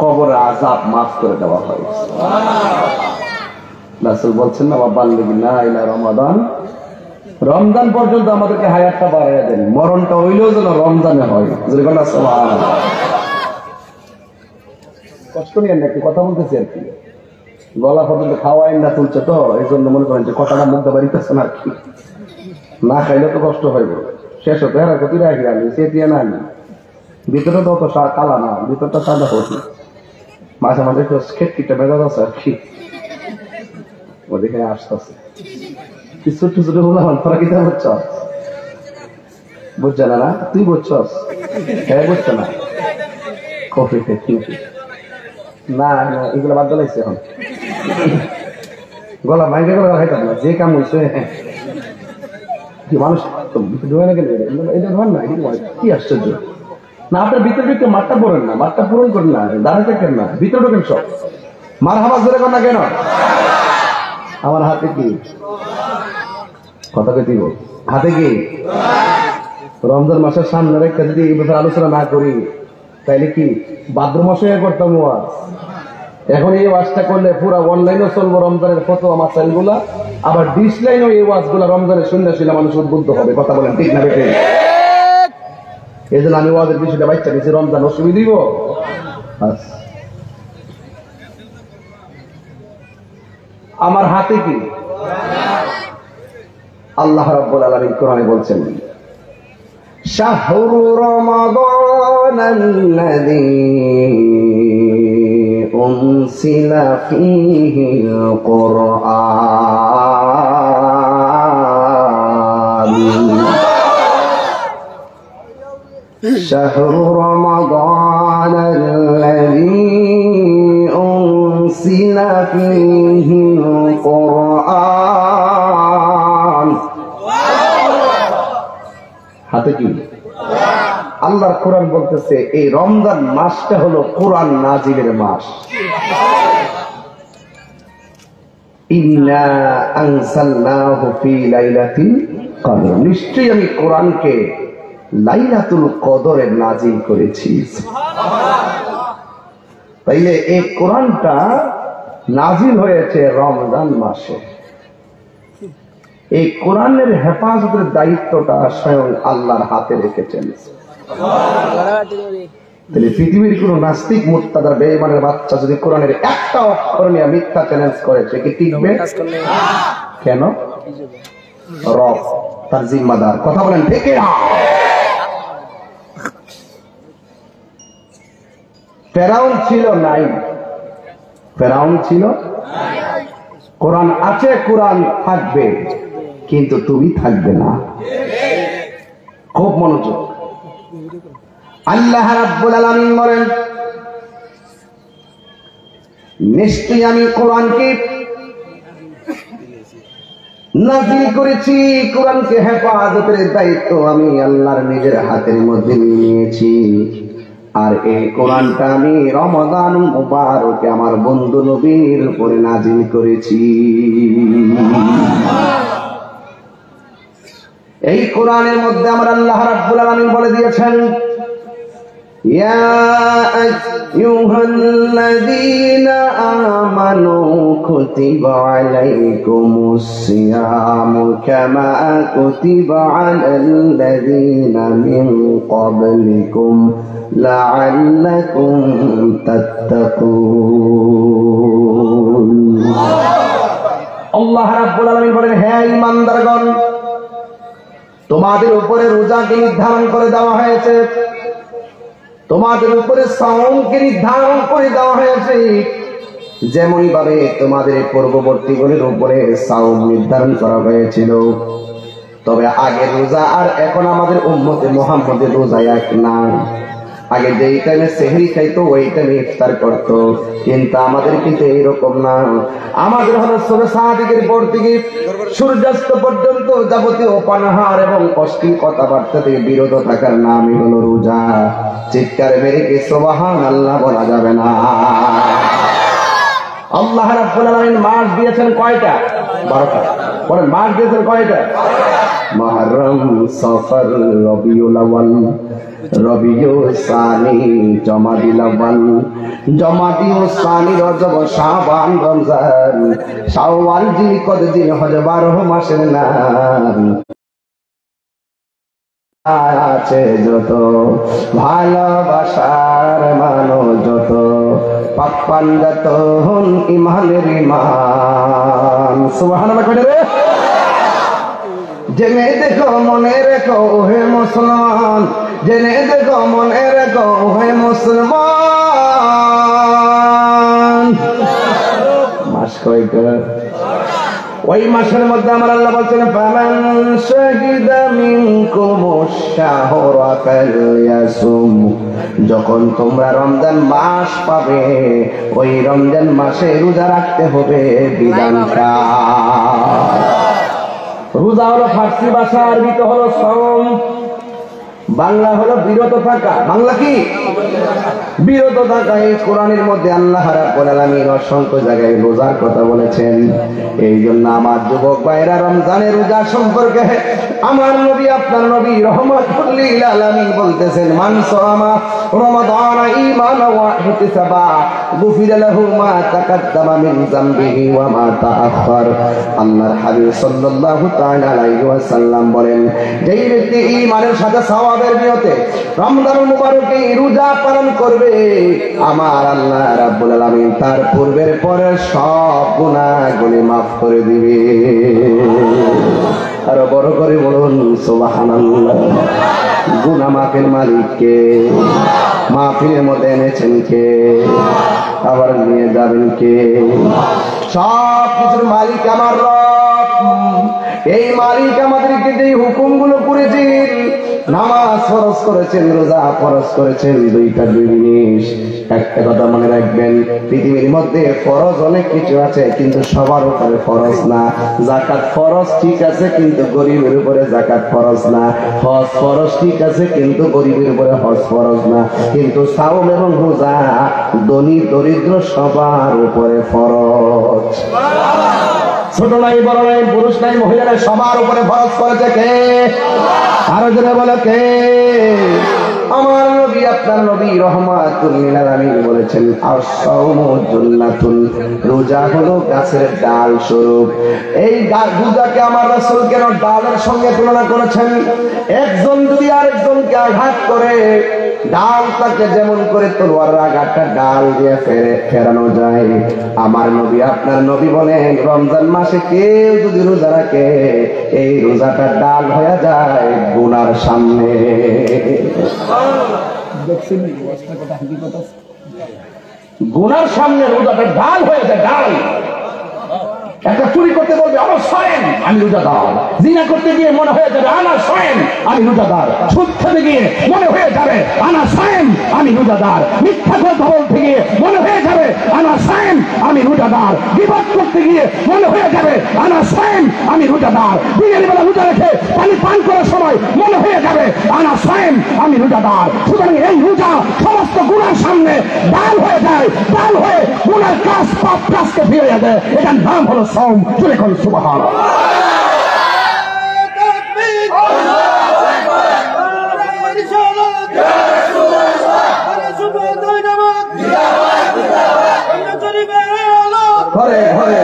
কবর আযাব মাফ করে দেওয়া হয়। রাসূল বলছেন না বাল্লিগনা ইলা রমাদান, রমজান পর্যন্ত আমাদেরকে হায়াতটা বাড়াইয়া দেন, মরণটা হইলেও যেন রমজানে হয়। সুবহানাল্লাহ। কষ্ট নিয়ে একটু কথা বলতেছি আর কি, গলা পর্যন্ত খাওয়াই না তুলছে তো এই জন্য মনে করেন যে কথাটা মুখটা বাড়িতেছে না আর কি। না খাইলে তো কষ্ট হইব, শেষ হতে হেরা ক্ষতি রাখি আমি সে দিয়ে না আনি, ভিতরে তো অত কালা না, ভিতরটা সাদা হতি, মাঝে মাঝে খেটকিটা ভেজা আছে আর কি, ওদিকে আসতেছে কিছু ছোট বললাম তোরা কিতা বুঝছ, বুঝছে না? না তুই বুঝছস? হ্যাঁ বুঝছো না? কফি না না এগুলো বাদ দিলাইছে এখন, গলা ভাঙে গেলে খাইতাম না, যে কাম হয়েছে মানুষ এটা ধর না, কি আশ্চর্য না। আপনার ভিতরে ভিতরে মাঠটা পড়েন না, মাঠটা পূরণ করেন না, দাঁড়াতে থাকেন না, ভিতরে ঢোকেন সব। মার হাবাস ধরে কর না কেন? আমার হাতে কি কথাকে দিব, হাতে কি রমজান মাসের সামনে রেখে যদি এই ব্যাপারে আলোচনা না করি তাইলে কি ভাদ্র মাসে করতাম ওয়াজ। এখন এই ওয়াজটা করলে পুরা অনলাইনও চলবো রমজানের ফতোয়া মাসাইল গুলা, আবার ডিশ লাইনও এই ওয়াজ গুলা রমজানের শুনলে মানুষ উদ্বুদ্ধ হবে। কথা বলেন ঠিক না বেটে? এই জন্য আমি ওয়াজের বিষয়টা বাচ্চা দিচ্ছি, রমজান অসুবিধা দিব। আমার হাতে কি? আল্লাহ রাব্বুল আলামিন কোরআনে বলছেন শাহরু রমাদানাল্লাযী উনসিলা ফীহিল কুরআন শাহরু রমাদানাল্লাযী উনসিলা ফীহিল কুরআন। হাতে কি? আল্লাহর কোরআন বলতেছে এই রমজান মাসটা হলো কোরআন নাজিলের মাস। ইন্না আনসালনাহু ফী লাইলাতিল কদর, নিশ্চয়ই আমি কোরআনকে লাইলাতুল কদরে নাজিল করেছি। তাইলে এই কোরআনটা নাজিল হয়েছে রমজান মাসে। এই কোরআনের হেফাজতের দায়িত্বটা স্বয়ং আল্লাহর হাতে রেখেছেন। তাহলে পৃথিবীর কোন নাস্তিক মুর্তাদার বেঈমানের বাচ্চা যদি কোরআনের একটা অক্ষর নিয়ে মিথ্যা চ্যালেঞ্জ করে, সে কি টিকবে? কেন? রব তার জিম্মাদার। কথা বলেন ঠিক না? ফেরাউন ছিল নাই, ফেরাউন ছিল, কোরআন আছে, কোরআন থাকবে, কিন্তু তুমি থাকবে না। খুব মনোযোগ। আল্লাহ রাব্বুল আলামিন বলেন নিশ্চয়ই আমি কোরআনকে নাযিল করেছি, কোরআনকে হেফাজতের দায়িত্ব আমি আল্লাহর নিজের হাতের মধ্যে নিয়েছি। আর এই কোরআনটা আমি রমাদান মুবারকে আমার বন্ধু নবীর উপরে নাযিল করেছি। এই কোরআনের মধ্যে আমার আল্লাহ রাব্বুল আলামিন বলে দিয়েছেন ইয়া আইয়ুহাল্লাযীনা আমানু কুতিবা আলাইকুমুস সিয়ামু কামা কুতিবা আলাল্লাযীনা মিন ক্বাবলিকুম লাআল্লাকুম তাত্তাকুন। আল্লাহ রাব্বুল আলামিন বলেন হে ঈমানদারগণ, তোমাদের উপরে রোজাকে নির্ধারণ করে দেওয়া হয়েছে, তোমাদের উপরে সাওমকে নির্ধারণ করে দেওয়া হয়েছে, যেমন ভাবে তোমাদের পূর্ববর্তীগুলির উপরে সাওম নির্ধারণ করা হয়েছিল। তবে আগে রোজা আর এখন আমাদের উম্মতে মুহাম্মদের রোজা এক না। আগে যেই টাইমে সেহরি খাইতো ওই টাইমে ইফতার করতো, কিন্তু আমাদের কিন্তু এইরকম না। আমাদের হলো সুবহ সাদিকের পর থেকে সূর্যাস্ত পর্যন্ত যাবতীয় পানাহার এবং অশ্লীল কথাবার্তা থেকে বিরত থাকার নামই হলো রোজা। চিৎকার মেরে কি সুবহানাল্লাহ বলা যাবে না? আল্লাহ রাব্বুল আলামিন মাস দিয়েছেন কয়টা? 12টা। বলেন মাস দিয়েছেন কয়টা? মুহররম, সফর, রবিউল আউয়াল, রবিউল সানি, জমাদিল আউয়াল, জমাদিল সানি, রজব, শাবান, রমজান, শাওয়াল, জিলকদ, জিলহজ, 12 মাসের নাম আছে যত, ভালোবাসার মানো যত, পাপ্পান যত ইমানের ইমান। সুবহানাল্লাহ কইরে রে। জেনে দেখো মনে রেখো হে মুসলমান, জেনে দেখো মনে রেখো হে মুসলমান। মাস কয়টা? ওই মাসের মধ্যে আমার আল্লাহ বলছেন ফামান শাহিদা মিনকুমুশ শাহরা ফালইয়াসুম, যখন তোমরা রমজান মাস পাবে ওই রমজান মাসে রোজা রাখতে হবে। বিধানটা রোজা হলো ফার্সি ভাষা, আরবিতে হলো সাওম, বাংলা হলো বিরত থাকা। বাংলা কি? বিরত থাকা। এই কোরআনের মধ্যে আল্লাহ রাব্বুল আলামিন অসংখ্য জায়গায় রোজার কথা বলেছেন। এই জন্য আমার যুবক ভাইরা রমজানের রোজা সম্পর্কে আমার নবী, আপনার নবী রাহমাতুল লিল আলামিন বলতেছেন, মান সামা রমাদান ঈমানান ওয়া ইহতিসাবা গুফিরা লাহু মা তাকাদ্দামা মিন যামবিহি ওয়া মা তাআখার। আল্লাহর হাবিব সাল্লাল্লাহু তাআলা আলাইহি ওয়াসাল্লাম বলেন, যেই ব্যক্তি ঈমানের সাথে সওয়াবের নিয়তে রমজানুল মুবারকে রোজা পালন করবে, আমার আল্লাহ রাব্বুল আলামিন তার পূর্বের পরের সব গুনাহগুলি মাফ করে দিবে। আরো বড় করে বলুন সুবহানাল্লাহ। গুনাহ মাফের মালিক কে? মাহফিলের মধ্যে এনেছেন কে? আবার নিয়ে যাবেন কে? সব কিছুর মালিক আমার রব। এই মালিক আমাদেরকে যে হুকুমগুলো করেছেন, নামাজ ফরজ করেছেন, রোজা ফরজ করেছেন, দুইটা দুই জিনিস। একটা কথা মনে রাখবেন, পৃথিবীর মধ্যে ফরজ অনেক কিছু আছে কিন্তু সবার উপরে ফরজ না। যাকাত ফরজ ঠিক আছে কিন্তু গরিবের উপরে যাকাত ফরজ না। হজ ফরজ ঠিক আছে কিন্তু গরিবের উপরে হজ ফরজ না। কিন্তু সাওম এবং রোজা ধনী দরিদ্র সবার উপরে ফরজ। ছোট নাই, বড় নাই, পুরুষ নাই, মহিলা নাই, সবার উপরে ফরজ করেছে কে? আরো জোরে বলো কে? আমার নবী, আপনার নবী রাহমাতুল লিল আলামিন বলেছেন, আস-সাওমু জান্নাতুন, রোজা হলো গাছের ডাল স্বরূপ। এই রোজাকে আমার রাসূল কেন ডালের সঙ্গে তুলনা করেছেন? একজন যদি আরেকজনকে আঘাত করে, ডালটাকে যেমন করে তলোয়ারের আঘাতটা ডাল দিয়ে ফেরানো যায়, আমার নবী, আপনার নবী বলেন, রমজান মাসে কেউ যদি রোজা রাখে, এই রোজাটা ডাল হয়ে যায় গুনার সামনে। গুনার সামনে রোজাটা ডাল হয়ে যায়, ডাল। একটা চুরি করতে বলবে আমার সয়েন, আমি রোজাদার। জিনা করতে গিয়ে মনে হয়ে যাবে আনা সয়েন, আমি রোজাদার। সুদ খেতে গিয়ে মনে হয়ে যাবে আনা সয়েন, আমি রোজাদার। মিথ্যা কথা বলতে গিয়ে মনে হয়ে যাবে আনা সয়েন, আমি রোজাদার। বিবাদ করতে গিয়ে মনে হয়ে যাবে আনা সয়েন, আমি রোজাদার। দিনের বেলা রোজা রেখে পানি পান করার সময় মনে হয়ে যাবে আনা সয়েন, আমি রোজাদার। সুতরাং এই রোজা সমস্ত গুনার সামনে ডাল হয়ে যায়, ডাল হয়ে গুনার কাজ, পাপ কাজকে ফিরে দেয়। এটার নাম হলো সাওম। জোরে কোন সুবহানাল্লাহ। ঘরে ঘরে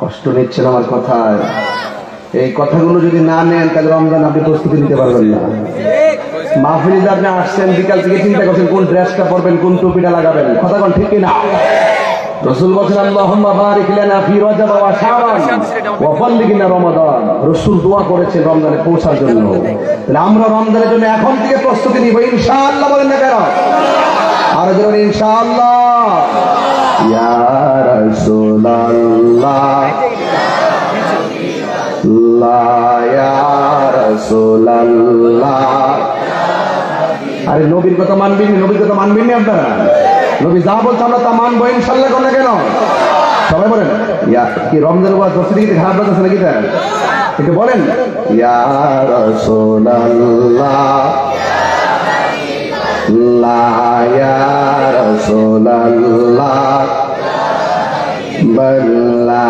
কষ্ট নিচ্ছেন আমার কথায়। এই কথাগুলো যদি না নেন তাহলে রমজান আপনি প্রস্তুতি নিতে পারবেন না। মাহফিলে আপনি আসছেন, বিকাল থেকে চিন্তা করছেন কোন ড্রেসটা পরবেন, কোন টুপিটা লাগাবেন। কথা কোন ঠিক কিনা? রাসূল বলেন, আল্লাহুম্মা বারিক লানা ফি রজব ওয়া শাবান ওয়া বাল্লিগনা রমাদান। রাসূল দোয়া করেছেন রমজানে পৌঁছার জন্য। তাহলে আমরা রমজানের জন্য এখন থেকে প্রস্তুতি নিব ইনশাআল্লাহ। বলেন না কেন? আর জোরে ইনশাআল্লাহ। ইয়া রাসূলুল্লাহ, ইয়া রাসূলুল্লাহ। আরে নবীর কথা মানবেন, নবীর কথা মানবেন না আপনারা? নবী যা বলছে আমরা তা মানবো ইনশাআল্লাহ। কোন কেন? সবাই বলেন ইয়া। কি রমজানের ওয়াজ দর্শক দিকে খারাপ লাগছে নাকি? একটু বলেন ইয়া রাসূলুল্লাহ লা ইয়া রাসূলুল্লাহ বল্লা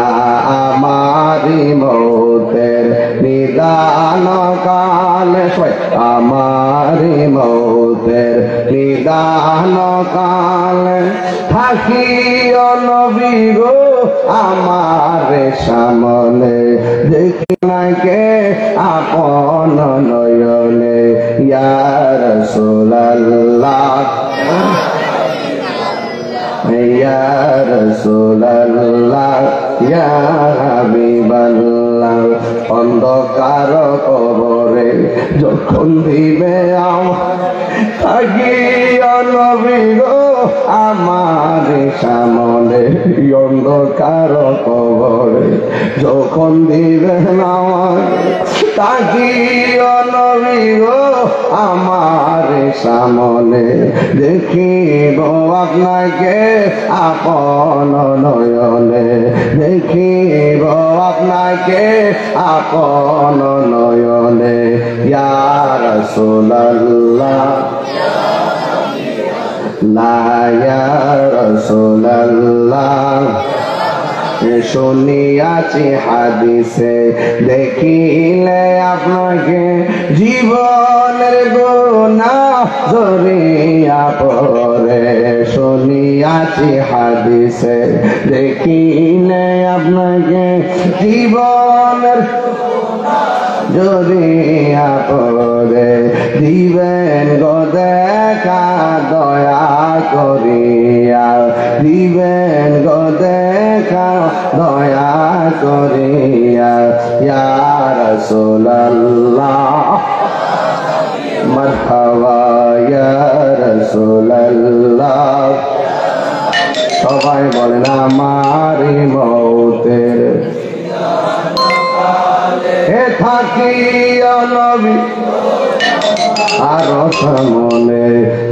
আমারি মৌতের নিদান কালে আমারি মৌতের নিদান কালে থাকিও নবী গো আমার সামনে দেখি নাকে আপন নয়নে ইয়া রাসূলুল্লাহ ইয়া রাসূলুল্লাহ ইয়া হাবিবাল্লাহ অন্ধকার কবরে যখন দিবে থাকিও নবী গো আমার সামনে অন্ধকার কবরে যখন দিবে থাকিও নবী গো আমার সামনে দেখিব আপনাকে আপন নয়নে দেখিব আপনাকে আপন নয়নে ইয়া রাসূলুল্লাহ লা ইয়া রাসূলুল্লাহ শুনিয়াছি হাদিসে দেখিলে আপনাকে জীবনের গুনাহ ঝরিয়া পড়ে শুনিয়াছি হাদিসে দেখিলে আপনাকে জীবনের ঝরিয়া পড়ে দিবেন গো দেখা দয়া করিয়া দিবেন গো দেখা দয়া করিয়া ইয়া রাসূলুল্লাহ মারহাবা ইয়া রাসূলুল্লাহ সবাই বলেন আমারি মৌতের হে থাকিও নবী আরো সামনে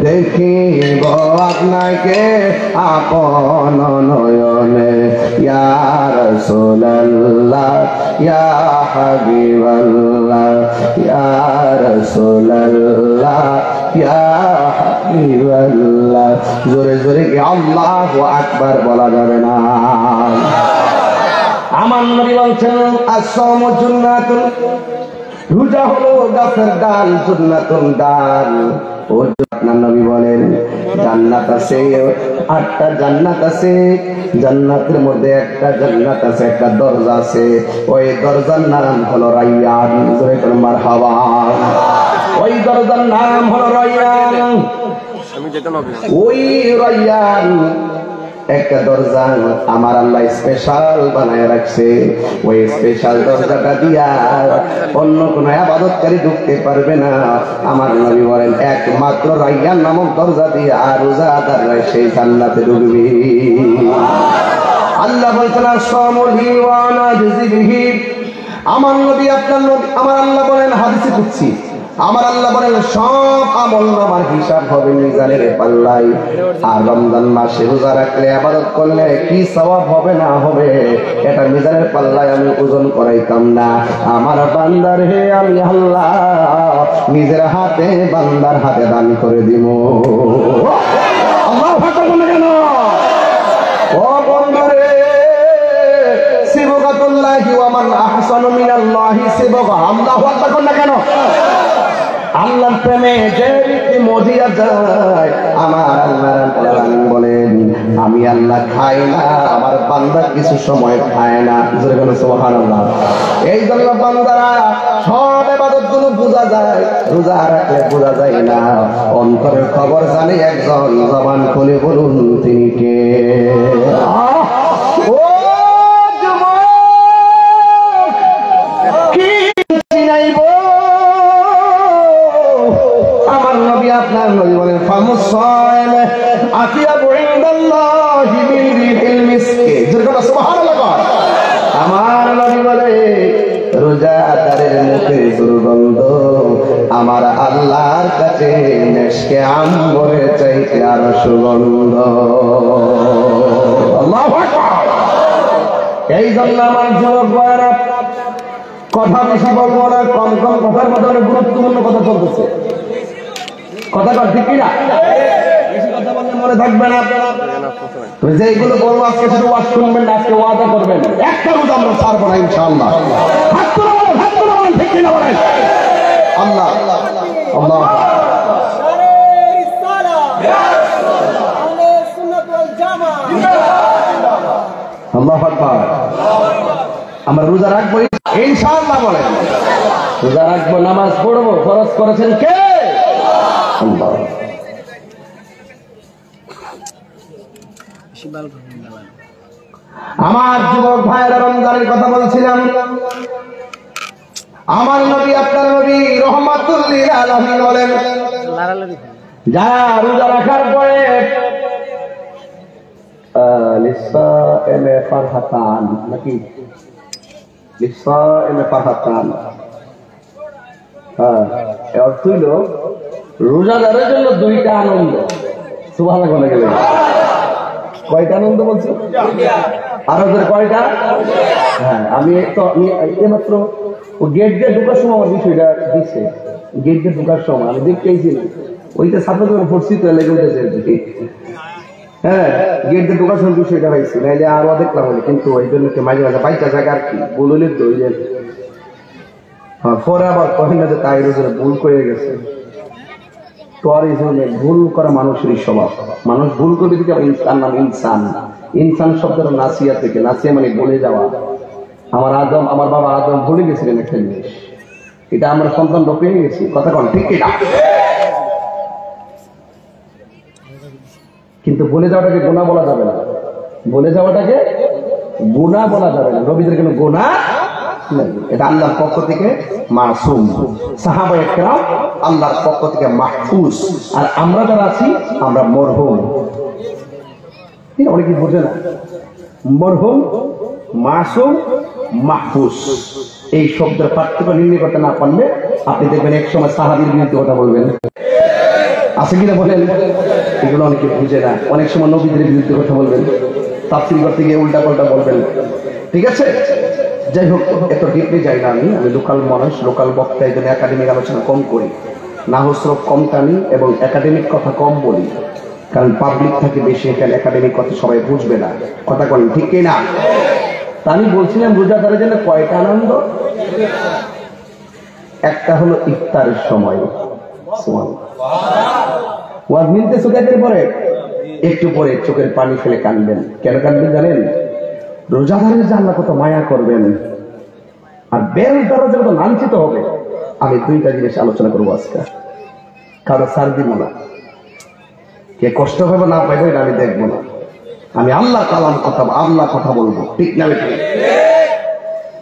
দেখিব আপনাকে আপন নয়নে ইয়া রাসূলুল্লাহ ইয়া হাবিবাল্লাহ ইয়া রাসূলুল্লাহ ইয়া হাবিবাল্লাহ জোরে জোরে কি আল্লাহু আকবার বলা যাবে না আমার নবী বলছেন আস-সাওমু জুন্নাতুন রোজা হলো গাছের ডাল সুন্নাতুন ডাল ও আপনার নবী বলেন জান্নাত আছে 8টা জান্নাত আছে জান্নাতের মধ্যে একটা জান্নাত আছে একটা দরজা আছে ওই দরজার নাম হলো রায়্যান জোরে করে মারহাবা ওই দরজার নাম হলো রায়্যান আমি যেতে নবী ওই রায়্যান একটা দরজা আমার আল্লাহ স্পেশাল বানায় রাখছে ওই স্পেশাল দরজাটা দিয়া অন্য কোন ইবাদতকারী ঢুকতে পারবে না আমার নবী বলেন একমাত্র রায়্যান নামক দরজা দিয়ে আর রোজাদাররা সেই জান্নাতে ঢুকবে আল্লাহ বলেন আস-সাওমুলি ওয়া নাজজি বিহি আমার নবী আপনার নবী আমার আল্লাহ বলেন হাদিসে কুদসি আমার আল্লাহ বলেন সব আমলনামার হিসাব হবে মিজানের পাল্লায় আর রমজান মাসে রোজা রাখলে ইবাদত করলে কি সওয়াব হবে না হবে এটা মিজানের পাল্লায় আমি ওজন করাইতাম না আমার বান্দার হে আমি আল্লাহ নিজের হাতে বান্দার হাতে দান করে দিব আল্লাহু আকবার বলে কেন ও বন্ধুরে সিবগাতুল্লাহি ওয়া মান আহসানু মিনাল্লাহি সিবগা আল্লাহু আকবার বলে কেন আল্লাহর প্রেমে যে রীতি মজিয়া যায় আমার আল্লাহ রাব্বুল আলামিন বলেন আমি আল্লাহ খাই না আমার বান্দা কিছু সময় খায় না জোরে বলেন সুবহানাল্লাহ এই জন্য বান্দারা সব ইবাদতগুলো বোঝা যায় রোজা রাখলে বোঝা যায় না অন্তরের খবর জানে একজন জবান খুলে বলুন তিনি কে ও যুবক কি চিনাইবো আপনার নবী বলেন ফামুসাইম আতিয়াবু ইনদাল্লাহি মিন রিহিল মিসকি জোরে সুবহানাল্লাহ আমার নবী বলে রোজাদারের মুখে দুর্গন্ধ আমার আল্লাহর কাছে মিশকে আম্বরের চাইতে আরো সুগন্ধ আল্লাহু আকবার এই জন্য আমার যুবক ভাইরা কথা বেশি বলবো না, কম কম কথার মধ্যে অনেক গুরুত্বপূর্ণ কথা চলতেছে। কথা কর ঠিক কিনা? বেশি কথা বললে মনে থাকবে না। তুমি যেগুলো বলবো আজকে শুধু ওয়াজ শুনবেন না, আজকে ওয়াদা করবেন একটা রোজা আমরা ছাড়বো না ইনশাআল্লাহ। হাত তুলে বলেন ঠিক কিনা বলেন। আল্লাহ আল্লাহ আল্লাহু আকবার। আমরা রোজা রাখবো ইনশাআল্লাহ বলেন। রোজা রাখবো, নামাজ পড়বো, ফরজ করেছেন কে? আল্লাহ। আমার যুবক ভাইয়েরা, রমজানের কথা বলছিলাম। আমার নবী, আপনার নবী রহমাতুল লিল আলামিন বলেন, যারা রোজা রাখার পরে লিসাইমে ফারহাতান, নাকি লিসাইমে ফারহাতান, অর্থ হইল রোজাদারের জন্য দুইটা আনন্দ। সুবহানাল্লাহ বলে গেলেন। কয়টা আনন্দ বলছো? আরো কয়টা? হ্যাঁ, আমি এইমাত্র গেট দিয়ে ঢোকার সময় আমার বিষয়টা দিচ্ছে। গেট দিয়ে ঢোকার সময় আমি দেখতেইছি না, ওইটা ছাত্র যখন পড়ছি তো লেগে উঠেছে। হ্যাঁ, গেট দিয়ে ঢোকার সময় বিষয়টা পাইছি, নাইলে আরো দেখলাম বলে, কিন্তু ওই জন্য মাঝে মাঝে বাইকটা জায়গা আর কি বললে তো ওই যে পরে আবার কহেন না যে তাই ভুল করে গেছে। ভুল করা মানুষেরই স্বভাব। মানুষ ভুল করবে দিকে ইনসান নাম ইনসান। ইনসান শব্দের নাসিয়া থেকে, নাসিয়া মানে বলে যাওয়া। আমার বাবা আদম ভুলে গেছিলেন একটা জিনিস, এটা আমরা সন্তানরা পেয়ে গেছি। কথা কন ঠিক কিনা? কিন্তু বলে যাওয়াটাকে গুনাহ বলা যাবে না। বলে যাওয়াটাকে গুনাহ বলা যাবে না। নবীদের কোনো গুনাহ নাই, এটা আল্লাহর পক্ষ থেকে মাসুম। সাহাবায়ে কেরাম আল্লাহর পক্ষ থেকে মাহফুজ। আর আমরা যারা আছি আমরা মরহুম। অনেকে বোঝে না, মরহুম, মাসুম, মাহফুজ এই শব্দের পার্থক্য নির্ণয় করতে না পারলে আপনি দেখবেন এক সময় সাহাবীর বিরুদ্ধে কথা বলবেন। আছে কিনা বলেন? এগুলো অনেকে বুঝে না। অনেক সময় নবীদের বিরুদ্ধে কথা বলবেন, তাফসীর করতে গিয়ে উল্টা পাল্টা বলবেন। ঠিক আছে, যাই হোক, এত ডিপলি যাই না। আমি লোকাল মানুষ, লোকাল বক্তা, এই জন্য একাডেমিক আলোচনা কম করি, নাহস্রব কম টানি এবং একাডেমিক কথা কম বলি, কারণ পাবলিক থাকে বেশি, এখানে একাডেমিক কথা সবাই বুঝবে না। কথা বলেন ঠিক কিনা? তা আমি বলছিলাম রোজাদারের জন্য কয়টা আনন্দ? একটা হলো ইফতারের সময়। ওয়াজ মিলতে সুগাতের পরে একটু পরে চোখের পানি ফেলে কাঁদবেন। কেন কাঁদবেন জানেন? রোজাদারের যে আল্লাহ কত মায়া করবেন, আর বেরোজদাররা যে কত লাঞ্ছিত হবে। আমি দুইটা জিনিস আলোচনা করবো আজকে। কারো সার দিব না, কে কষ্ট পাবে না পাইবে এটা আমি দেখবো না। আমি আল্লাহ কালাম কথা, আল্লাহ কথা বলবো। ঠিক না?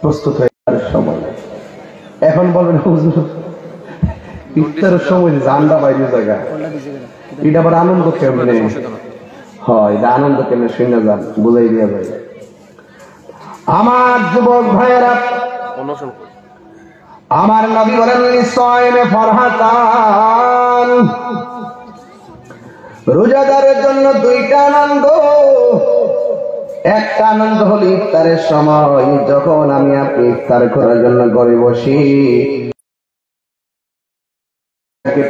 প্রস্তুত হয়ে সময় এখন বলবেন হুজুর ইফতারের সময় জানডা বাইরে জায়গা, এটা আবার আনন্দ কেমনে হয়? এটা আনন্দ কেমনে শুনে যান, বুঝাই দিয়া যায়। আমার যুবক ভাইয়েরা, আমার নবী বলেন লিসাইমে ফারহাতান, রোজাদারের জন্য দুইটা আনন্দ। একটা আনন্দ হলো ইফতারের সময়, যখন আমি আপনি ইফতার করার জন্য ঘরে বসি,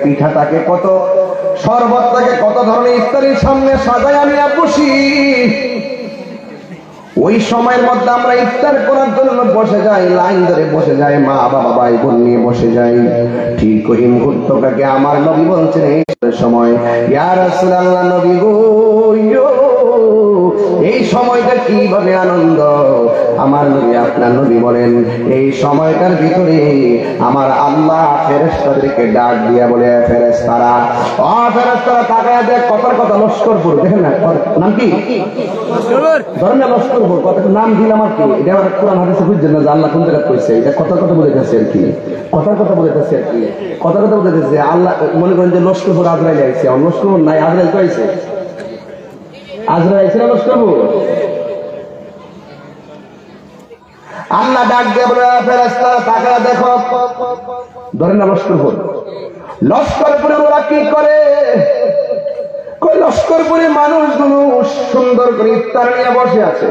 পিঠা থাকে কত, শরবত থাকে কত ধরনের, ইফতারির সামনে সাজায় আমি বসি। ওই সময়ের মধ্যে আমরা ইফতার করার জন্য বসে যাই, লাইন ধরে বসে যাই, মা বাবা ভাই বোন নিয়ে বসে যাই। ঠিক ওই মুহূর্তটাকে আমার নবী বলছেন এই সময়, ইয়া রাসূলুল্লাহ, নবী গো, এই সময়টা কিভাবে আনন্দ। আমার নবী, আপনার নবী বলেন, এই সময়টার ভিতরে আমার আল্লাহ ফেরেশতাদেরকে ডাক দিয়া বলে, ফেরেশতারা, ও ফেরেশতারা, তাকায় দেখ কথার কথা লস্করপুর। দেখেন না নাম কি? ধরেন না লস্করপুর, কথা নাম দিলাম আর কি। এটা আমার কোরআন হাদিসে বুঝছেন না যে আল্লাহ কোন জায়গায় কইছে। এটা কথার কথা বলেছে আর কি, কথার কথা বলেছে আর কি, কথার কথা বলেছে। আল্লাহ মনে করেন যে লস্করপুর আজরাইল আইছে, লস্করপুর নাই, আজরাইল তো আইছে। আজরাইল আইছে না লস্করপুর? আল্লাহ ডাক দিয়ে বলে, ফেরেশতারা তাকায় দেখো। ধরেন না লস্করপুর, লস্করপুরে ওরা কি করে? লস্করপুরে মানুষগুলো সুন্দর করে ইফতার নিয়ে বসে আছে।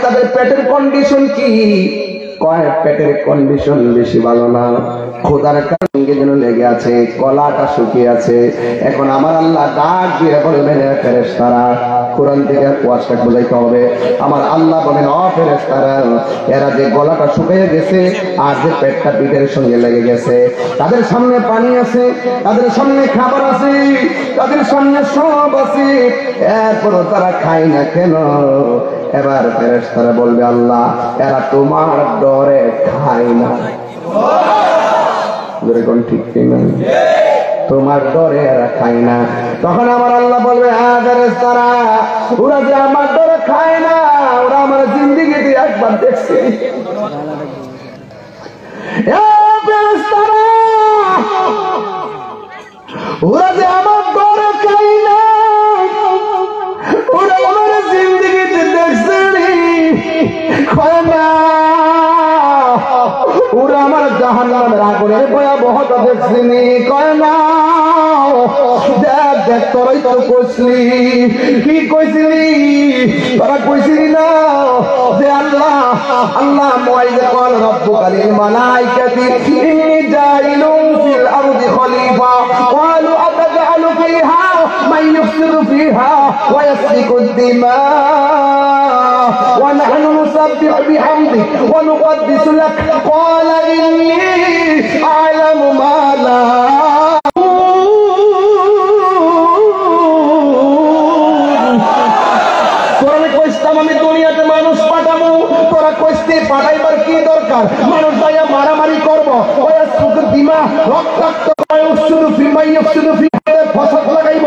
তাদের পেটের কন্ডিশন কি? কয় পেটের কন্ডিশন বেশি ভালো না, খোদার সঙ্গে যেন লেগে আছে, গলাটা শুকিয়ে আছে। এখন আমার আল্লাহ ডাক দিয়ে বলবেন ফেরেশতারা, কোরআন থেকে ওয়াজটা বোঝাইতে হবে। আমার আল্লাহ বলেন ও ফেরেশতারা, এরা যে গলাটা শুকিয়ে গেছে আর যে পেটটা পিঠের সঙ্গে লেগে গেছে, তাদের সামনে পানি আছে, তাদের সামনে খাবার আছে, তাদের সামনে সব আছে, এরপরও তারা খায় না কেন? এবার ফেরেশতারা বলবে আল্লাহ এরা তোমার ডরে খায় না। ঠিক কিনা? তোমার ডরে এরা খায় না। তখন আমার আল্লাহ বলবে হ্যাঁ ফেরেশতারা, ওরা যে আমার ডরে খায় না, ওরা আমার জিন্দেগিতে একবার দেখছে। ওরা যে আমার ডরে খায় না, ওরা আমার জিন্দেগিতে দেখছে খায় না। ওরা আমার জাহান্নামের আগুনের ভয়াবহতা দেখছিনি, কয় না। দেখ দেখ তোরাই তো কইছিলি, কি কইছিলি তোরা? কইছিলি না যে আল্লাহ আল্লাহ মুআইযা ক্বাল রাব্বুকা লিল মালাইকাতি ইন্নী জাইলুন ফিল আরদি খলিফা ক্বালু আতাজআলু ফিহা মান ইফসিদু ফিহা ওয়া ইয়াসফিকু দিমা ওয়া নাহনু নুসাব্বিহু বিহামদিক ওয়া নুকদ্দিসু লাক ক্বালা ইন্নী আ'লামু মা লা পাঠাইবার কি দরকার? মানুষ ভাইয়া মারামারি করবো, দিমা রক্তাক্ত ফসল লাগাইব,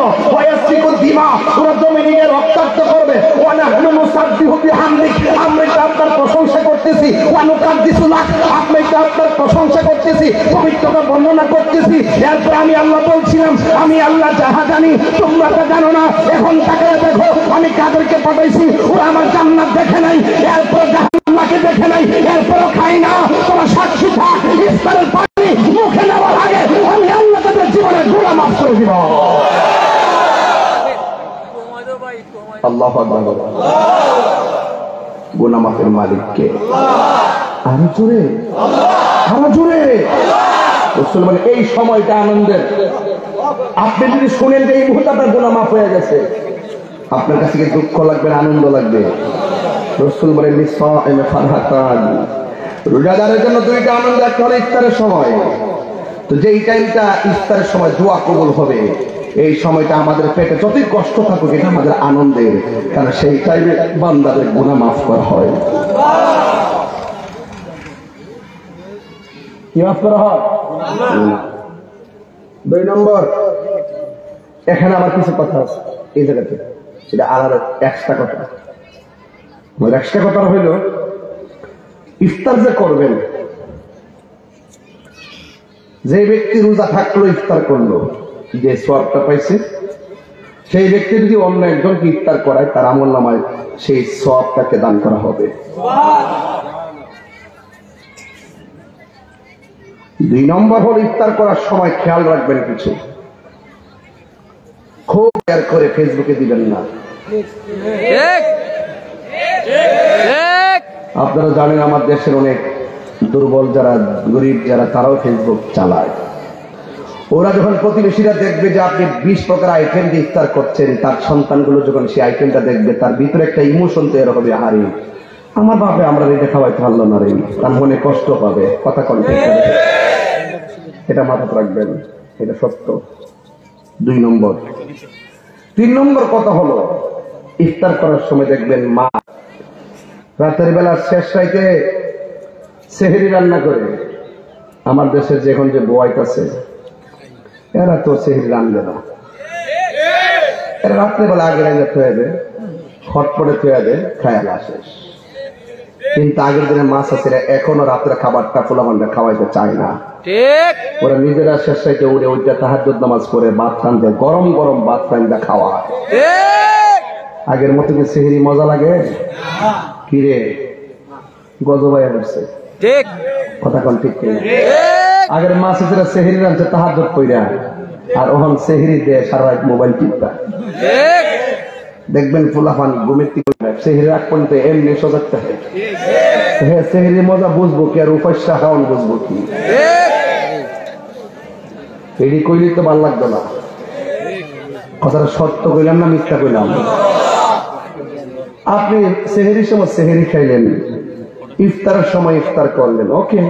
দিমা পুরো জমিনে রক্তাক্ত করবে। আমরা আপনার প্রশংসা করতেছি, আপনি আপনার প্রশংসা করতেছি, পবিত্রতা বর্ণনা করতেছি। এরপর আমি আল্লাহ বলছিলাম আমি আল্লাহ যাহা জানি তোমরা তা জানো না। এখন তাকে দেখো আমি কাদেরকে পাঠাইছি, ওরা আমার জান্নাত দেখে নাই, এরপর জাহান্নামকে দেখে নাই, এরপরও খাই না। তোরা সাক্ষী থাক, ইফতারের পানি মুখে নেওয়ার আগে আমি আল্লাহ তাদের জীবনের গুনাহ মাফ করে দিব। আল্লাহু আকবার। গুনাহ মাফের মালিক কে? আরো জোরে, আরো জোরে। রাসূল বলেন এই সময়টা আনন্দের। আপনি যদি শুনেন যে এই মুহূর্তে আপনার গুনাহ মাফ হয়ে গেছে, আপনার কাছে কি দুঃখ লাগবে না আনন্দ লাগবে? রাসূল বলেন লিসাইমে ফারহাতান, রোজাদারের জন্য দুইটা আনন্দ, একটা হলো ইফতারের সময়। তো যেই টাইমটা ইফতারের সময় দোয়া কবুল হবে, এই সময়টা আমাদের পেটে যতই কষ্ট থাকুক এটা আমাদের আনন্দের, কারণ সেই টাইমে বান্দাদের গুনাহ মাফ করা হয়। কি মাফ করা হয়? দুই নম্বর, এখানে আমার কিছু কথা আছে এই জায়গাতে, এটা আলাদা এক্সট্রা কথা। এক্সট্রা কথা হইল ইফতার যে করবেন, যে ব্যক্তি রোজা থাকলো ইফতার করলো, যে সওয়াবটা পাইছে, সেই ব্যক্তি যদি অন্য একজনকে ইফতার করায় তার আমলনামায় সেই সওয়াবটাকে দান করা হবে। দুই নম্বর হল ইফতার করার সময় খেয়াল রাখবেন কিছু, খুব শেয়ার করে ফেসবুকে দিবেন না। আপনারা জানেন আমার দেশের অনেক দুর্বল যারা, গরিব যারা, তারাও ফেসবুক চালায়। ওরা যখন প্রতিবেশীরা দেখবে যে আপনি 20 প্রকার আইটেম দিয়ে ইফতার করছেন, তার সন্তানগুলো যখন সেই আইটেমটা দেখবে, তার ভিতরে একটা ইমোশন তৈরি হবে, হারি আমার বাপে আমরা এটা খাওয়াইতে পারলো না রে, তার মনে কষ্ট পাবে। কথা কন্টেক্ট করে এটা মাথায় রাখবেন, এটা সত্য। দুই নম্বর। তিন নম্বর কথা হলো ইফতার করার সময় দেখবেন মা রাতের বেলা শেষ রাইতে সেহরি রান্না করে। আমার দেশের যে এখন যে বোয়াইতেছে এরা তো সেহরি রান্না না, এরা রাত্রেবেলা আগে রান্না থয়ে হটপটে থয়ে খায়ালা শেষ। কিন্তু আগের দিনে মাছ আছে এখনো রাত্রে খাবারটা পোলাপানটা খাওয়াইতে চায় না। ওরা নিজেরা শেষ রাইতে উড়ে ওইটা তাহাজ্জুদ নামাজ পড়ে ভাত রান্ধে, গরম গরম ভাত রান্ধা খাওয়া। আগের মতো কি সেহরি মজা লাগে? কিরে গজবাইয়া বসছে, কথা কোন ঠিক কিনা? আগের মাসিরা সেহরি রাঁধছে তাহাজ্জুদ কইরা, আর ওহন সেহরি দিয়ে সারা রাত মোবাইল টিপতা। দেখবেন ফুলাফান ঘুমের থেকে সেহেরি রাখ পর্যন্ত এমনি সজাগ থাকে। হ্যাঁ, সেহেরি মজা বুঝবো কি আর উপাস্যা খাওয়ান বুঝবো কি? এটি কইলে তো ভালো লাগতো না। কথাটা সত্য কইলাম না মিথ্যা কইলাম? আপনি সেহেরির সময় সেহেরি খাইলেন, ইফতারের সময় ইফতার করলেন, ওকে,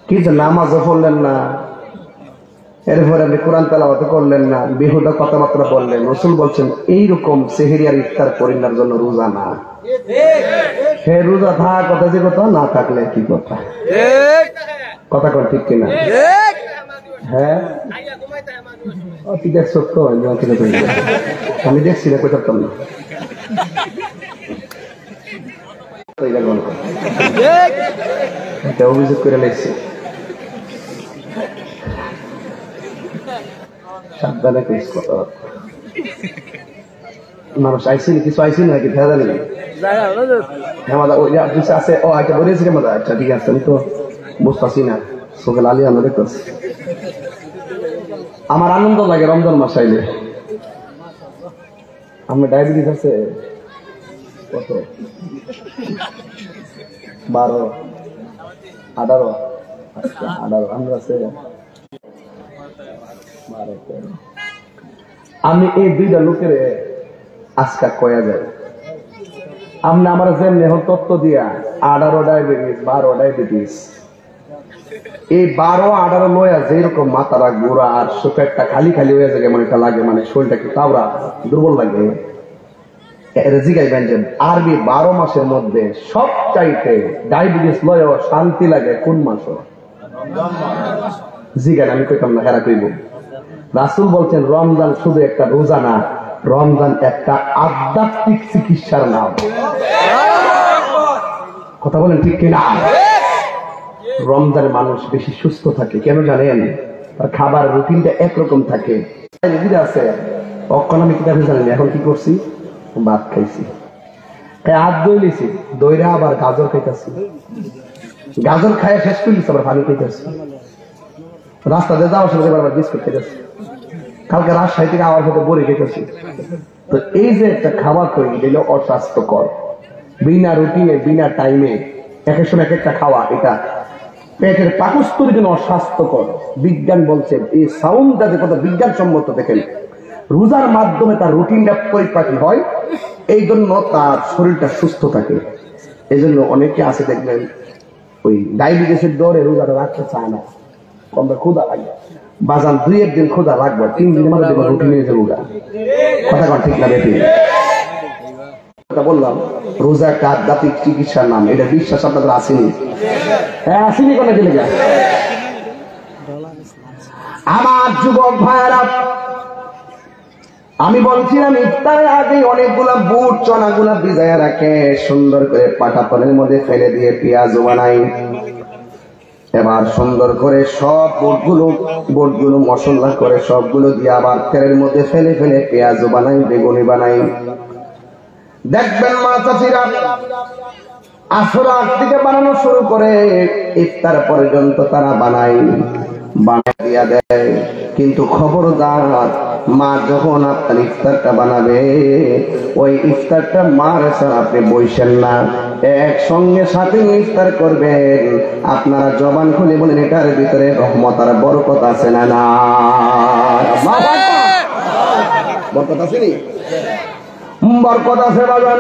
কিন্তু নামাজও পড়লেন না, এরপরে আপনি কোরআন তেলাওয়াত করলেন না, বেহুদা কথাবার্তা বললেন। রাসূল বলছেন এইরকম সেহেরি আর ইফতার করিনার জন্য রোজা না। সে রোজা থাকা কথা যে কথা, না থাকলে কি কথা? কথা কন ঠিক কিনা? হ্যাঁ, তুই দেখছো তো? আমি দেখছি না, কোথাও না। অভিযোগ করে লেগছে, সাবধানে মানুষ আইসিনি, কিছু আইসিনি নাকি ভেজা নেই আছে। ও আচ্ছা বলেছি রে মাদা, আচ্ছা ঠিক আছে, আমি তো বুঝতেছি না, চোখে লালি আনো দেখতেছি। আমার আনন্দ লাগে রমজান মাস আইলে। আমার ডায়াবেটিস আছে কত, 12, 18, 18 আমরা আছে 12, 13। আমি এই দুইটা লোকের আজকা কয়া যায়, আপনি আমার যেমনি এখন তত্ত্ব দিয়া 18 ডায়াবেটিস, 12 ডায়াবেটিস, এই 12, 18 লয়া যেরকম মাথাটা গোড়া আর পেটটা খালি খালি হয়ে যায়, কেমন একটা লাগে, মানে শরীরটা কি তাওরা দুর্বল লাগে। আরবি 12 মাসের মধ্যে সবচাইতে ডায়াবেটিস লয়া শান্তি লাগে কোন মাস? জিগান, আমি কইতাম না, হেরা কইব। রাসূল বলছেন রমজান শুধু একটা রোজা না, রমজান একটা আধ্যাত্মিক চিকিৎসার নাম। কথা বলেন ঠিক কিনা? রমজানে মানুষ বেশি সুস্থ থাকে, কেন জানেন? তার খাবার রুটিনটা একরকম থাকে। আছে অক্ষণ আমি কিতাবে জানি এখন কি করছি, ভাত খাইছি, হাত দই লিছি, দইরা আবার গাজর খাইতেছি, গাজর খাই শেষ করলিছি, আবার পানি খাইতেছি, রাস্তাতে যাওয়ার সময় আবার বিস্কুট খাইতেছি, কালকে রাজশাহী থেকে আবার খেতে বড়ি খেতেছি। তো এই যে একটা খাবার তৈরি দিল অস্বাস্থ্যকর, বিনা রুটিনে বিনা টাইমে এক এক সময় এক একটা খাওয়া, এটা পেটের পাকস্থলীর জন্য অস্বাস্থ্যকর। বিজ্ঞান বলছে এই সাউন্ডটা যে কত বিজ্ঞানসম্মত, দেখেন রোজার মাধ্যমে তার রুটিনটা পরিপাটি হয়, এই জন্য তার শরীরটা সুস্থ থাকে। এই জন্য অনেকে আছে দেখবেন ওই ডায়াবেটিসের দরে রোজাটা রাখতে চায় না, কমবে ক্ষুধা লাগে, বাজান 2-1 দিন ক্ষুধা লাগবে, 3 দিনের মধ্যে দেখবেন রুটিনে যাবো। কথা কন ঠিক না বেশি? বললাম রোজা একটা আধ্যাত্মিক চিকিৎসার নাম, এটা বিশ্বাস আপনাদের আসেনি? হ্যাঁ আসেনি কোন দিলে? আমার যুবক ভাইরা, আমি বলছিলাম ইফতারের আগে অনেকগুলা বুট চনাগুলা ভিজায় রাখে, সুন্দর করে পাটা পানির মধ্যে ফেলে দিয়ে পেঁয়াজ বানাই। এবার সুন্দর করে সব বুটগুলো মশলা করে সবগুলো দিয়ে আবার তেলের মধ্যে ফেলে ফেলে পেঁয়াজ বানাই, বেগুনি বানাই। দেখবেন মা চাচিরা আসর আগ থেকে বানানো শুরু করে ইফতার পর্যন্ত তারা বানায় দিয়া দেয়। কিন্তু খবরদার, মা যখন আপনার ইফতারটা বানাবে, ওই ইফতারটা মার ছাড়া আপনি বইছেন না, একসঙ্গে সাথে ইফতার করবেন। আপনারা জবান খুলে বলেন এটার ভিতরে রহমত আর বরকত আছে না? না, বরকত আছে নি? বরকত আছে বাজান।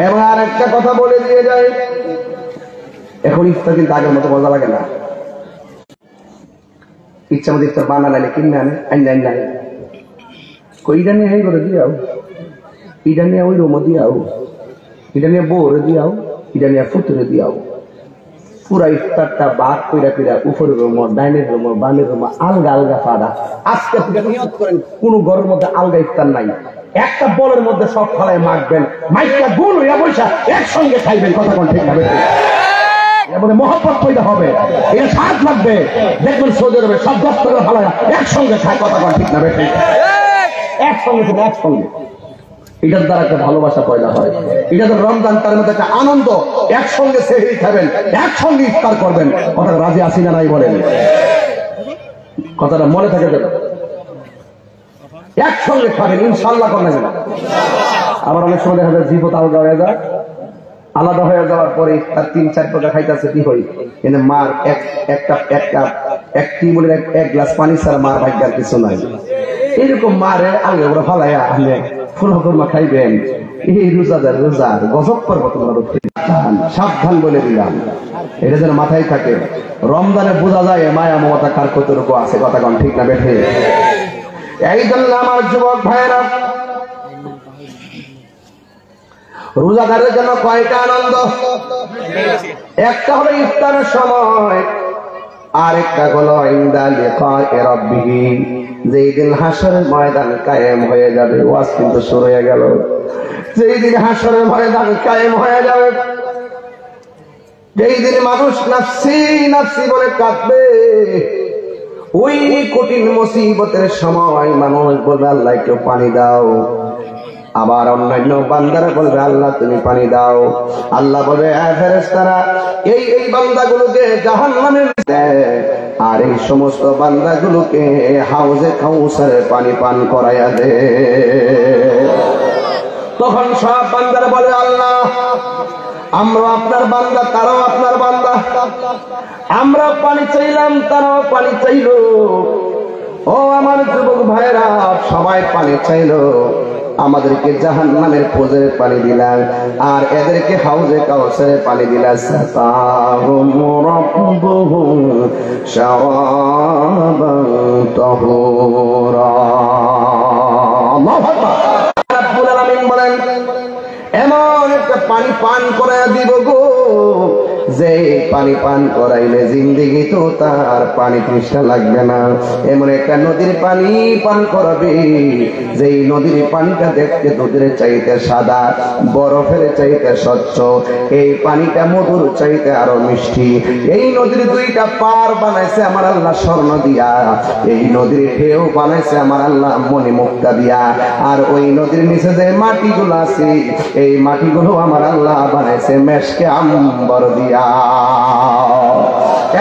এবার একটা কথা বলে দিয়ে যায়, এখন ইফতার কিন্তু আগের মতো মজা লাগে না। ইচ্ছা মতো ইফতার বানালে কিনে আনে ইটা নিয়ে এই করে দিয়াও, ইটা নিয়ে ওই রুমো দিয়াও, এটা নিয়ে বউরে দিয়াও, এটা নিয়ে ফুতুরে দিয়াও। পুরা ইফতারটা বাদ কইরা কইরা উপরের রুম, ডাইনের রুম, বামের রুম আলগা আলগা ফাড়া। আজকে থেকে নিয়ত করেন কোন ঘরের মধ্যে আলগা ইফতার নাই, একটা বলের মধ্যে সব ফলায় মাখবেন, মাইকটা গুল হইয়া বৈশা একসঙ্গে খাইবেন। কথা কোন ঠিক হবে? মহব্বত পয়দা হবে, এটা স্বাদ লাগবে। দেখবেন সৌদি আরবে সব দপ্তরের ফলায় একসঙ্গে খায়। কথা কোন ঠিক না? একসঙ্গে একসঙ্গে, এটার দ্বারা একটা ভালোবাসা পয়দা হয়। এটা তো রমজান, তার মধ্যে একটা আনন্দ, একসঙ্গে সেহরি খাবেন, একসঙ্গে ইফতার করবেন। কথাটা রাজি আছি না নাই বলেন? কথাটা মনে থাকে দেবেন। একসঙ্গে খাবেন, ইনশাল্লাহ করেন না। আবার অনেক সময় দেখা যায় জীবত আলাদা হয়ে যায়, আলাদা হয়ে যাওয়ার পরে তার 3-4 টাকা খাইতেছে, কি হয় কিন্তু মার এক গ্লাস পানি ছাড়া মার ভাগ্যার কিছু নাই। এরকম মারে আগে ওরা ফালাইয়া আনলে ফুলকর্মা খাইবেন, এই রোজাদার রোজার গজব করবো তোমার। সাবধান বলে দিলাম, এটা যেন মাথায় থাকে। রমজানে বোঝা যায় মায়া মমতা কার কতটুকু আছে, কথা কন ঠিক না বেঠে? এই জন্য আমার যুবক ভাইয়েরা, রোজাদারের জন্য কয়টা আনন্দ? একটা হলো ইফতারের সময়, আর একটা হলো ইনদা লিকায়ে রাব্বিহি, যেই দিন হাসরের ময়দান কায়েম হয়ে যাবে। ওয়াজ কিন্তু শুরু হয়ে গেল। যেই দিন হাসরের ময়দান কায়েম হয়ে যাবে, যেই দিন মানুষ নাফসি নাফসি বলে কাঁদবে, ওই কঠিন মুসিবতের সময় মানুষ বলবে আল্লাহ একটু পানি দাও। আবার অন্যান্য বান্দারা বলবে আল্লাহ তুমি পানি দাও। আল্লাহ বলবে ফেরেশতারা এই বান্দাগুলোকে জাহান্নামে দেয়, আর এই সমস্ত বান্দাগুলোকে হাউজে কাউসারের পানি পান করাইয়া দে। তখন সব বান্দারা বলে আল্লাহ আমরা আপনার বান্দা, তারাও আপনার বান্দা, আমরা পানি চাইলাম তারাও পানি চাইল। ও আমার যুবক ভাইরা, সবাই পানি চাইলো, আমাদেরকে জাহান্নামের ফজরের পানি দিলাম, আর এদেরকে হাউজে কাউসারের পানি দিলাম। সাকাহুম রাব্বুহুম শারাবান তাহুরা। আল্লাহু আকবার। রাব্বুল আলামিন বলেন এমন একটা পানি পান করাইয়া দিব গো, যে পানি পান করাইলে জিন্দেগি তো তার পানি তৃষ্ণা লাগবে না। এমন একটা নদীর পানি পান করাবে, যেই নদীর পানিটা দেখতে দুধের চাইতে সাদা, বরফের চাইতে স্বচ্ছ, এই পানিটা মধুর চাইতে আরো মিষ্টি। এই নদীর 2টা পার বানাইছে আমার আল্লাহ স্বর্ণ দিয়া, এই নদীর ঢেউ বানাইছে আমার আল্লাহ মণিমুক্তা দিয়া, আর ওই নদীর নিচে যে মাটিগুলো আছে, এই মাটিগুলো আমার আল্লাহ বানাইছে মেশকে আম্বর দিয়া।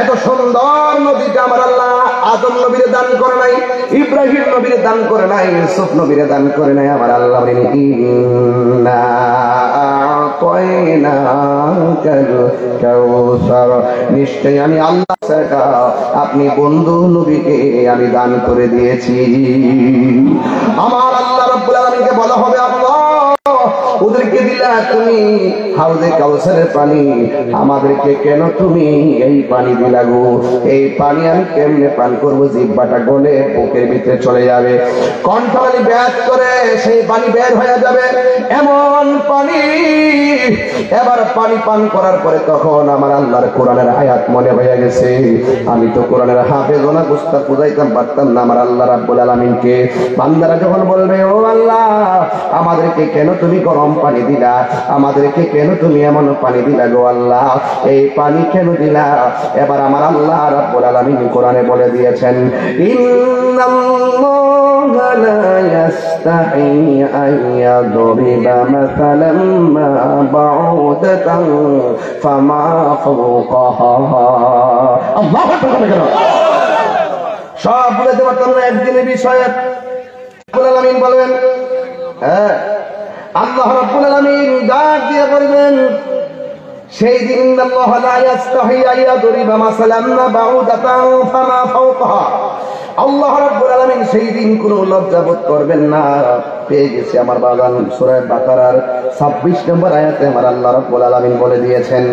এত সুন্দর নদীটা আমার আল্লাহ আদম নবীরে দান করে নাই, ইব্রাহিম নবীরে দান করে নাই, ইউসুফ নবীরে দান করে নাই। আমার আল্লাহ বলেন ইন্না আ'তাইনাকাল কাউসার, নিশ্চয়ই আমি আল্লাহ সেটা আপনি বন্ধু নবীকে আমি দান করে দিয়েছি। আমার আল্লাহ রাব্বুল আলামিনকে বলা হবে আল্লাহ ওদেরকে দিলা তুমি হাউজে কাউসারের পানি, আমাদেরকে কেন তুমি এই পানি দিলা গো? এই পানি আমি কেমনে পান করবো? জিহ্বাটা গলে বুকের ভিতরে চলে যাবে, কণ্ঠনালী ব্যাস করে সেই পানি বের হয়ে যাবে, এমন পানি। এবার পানি পান করার পরে তখন আমার আল্লাহর কোরআনের আয়াত মনে হয়ে গেছে। আমি তো কোরআনের হাফেজ না, বুঝতে বুঝাইতাম পারতাম না আমার আল্লাহ রাব্বুল আলামিনকে। বান্দারা যখন বলবে ও আল্লাহ আমাদেরকে কেন তুমি গরম পানি দিলা, আমাদেরকে কেন তুমি এমন পানি দিলা গো আল্লাহ, এই পানি কেন দিলা? এবার আমার আল্লাহ রাব্বুল আলামিন কোরআনে বলে দিয়েছেন ইন্নাল্লাহা লা ইয়াস্তাহি আন ইয়াদরিবা মাসালাম মা বাউদাতান ফামা ফাওকাহা। আল্লাহু আকবার। সব বলতে পারতাম না একদিনের বিষয়ে। রাব্বুল আলামিন বলবেন, হ্যাঁ আল্লাহ রাব্বুল আলামিন ডাক দিয়ে বলবেন সেই দিন আল্লাহ লা ইয়াস্তাহি আন ইয়াদরিবা মাসালাম মা বাউদাতান ফামা ফাওকাহা। আল্লাহ রাব্বুল আলামিন সেই দিন কোনো লজ্জাবোধ করবেন না। পেয়ে গেছে আমার বাগান সূরা বাকারার 26 নম্বর আয়াতে আমার আল্লাহ রাব্বুল আলামিন বলে দিয়েছেন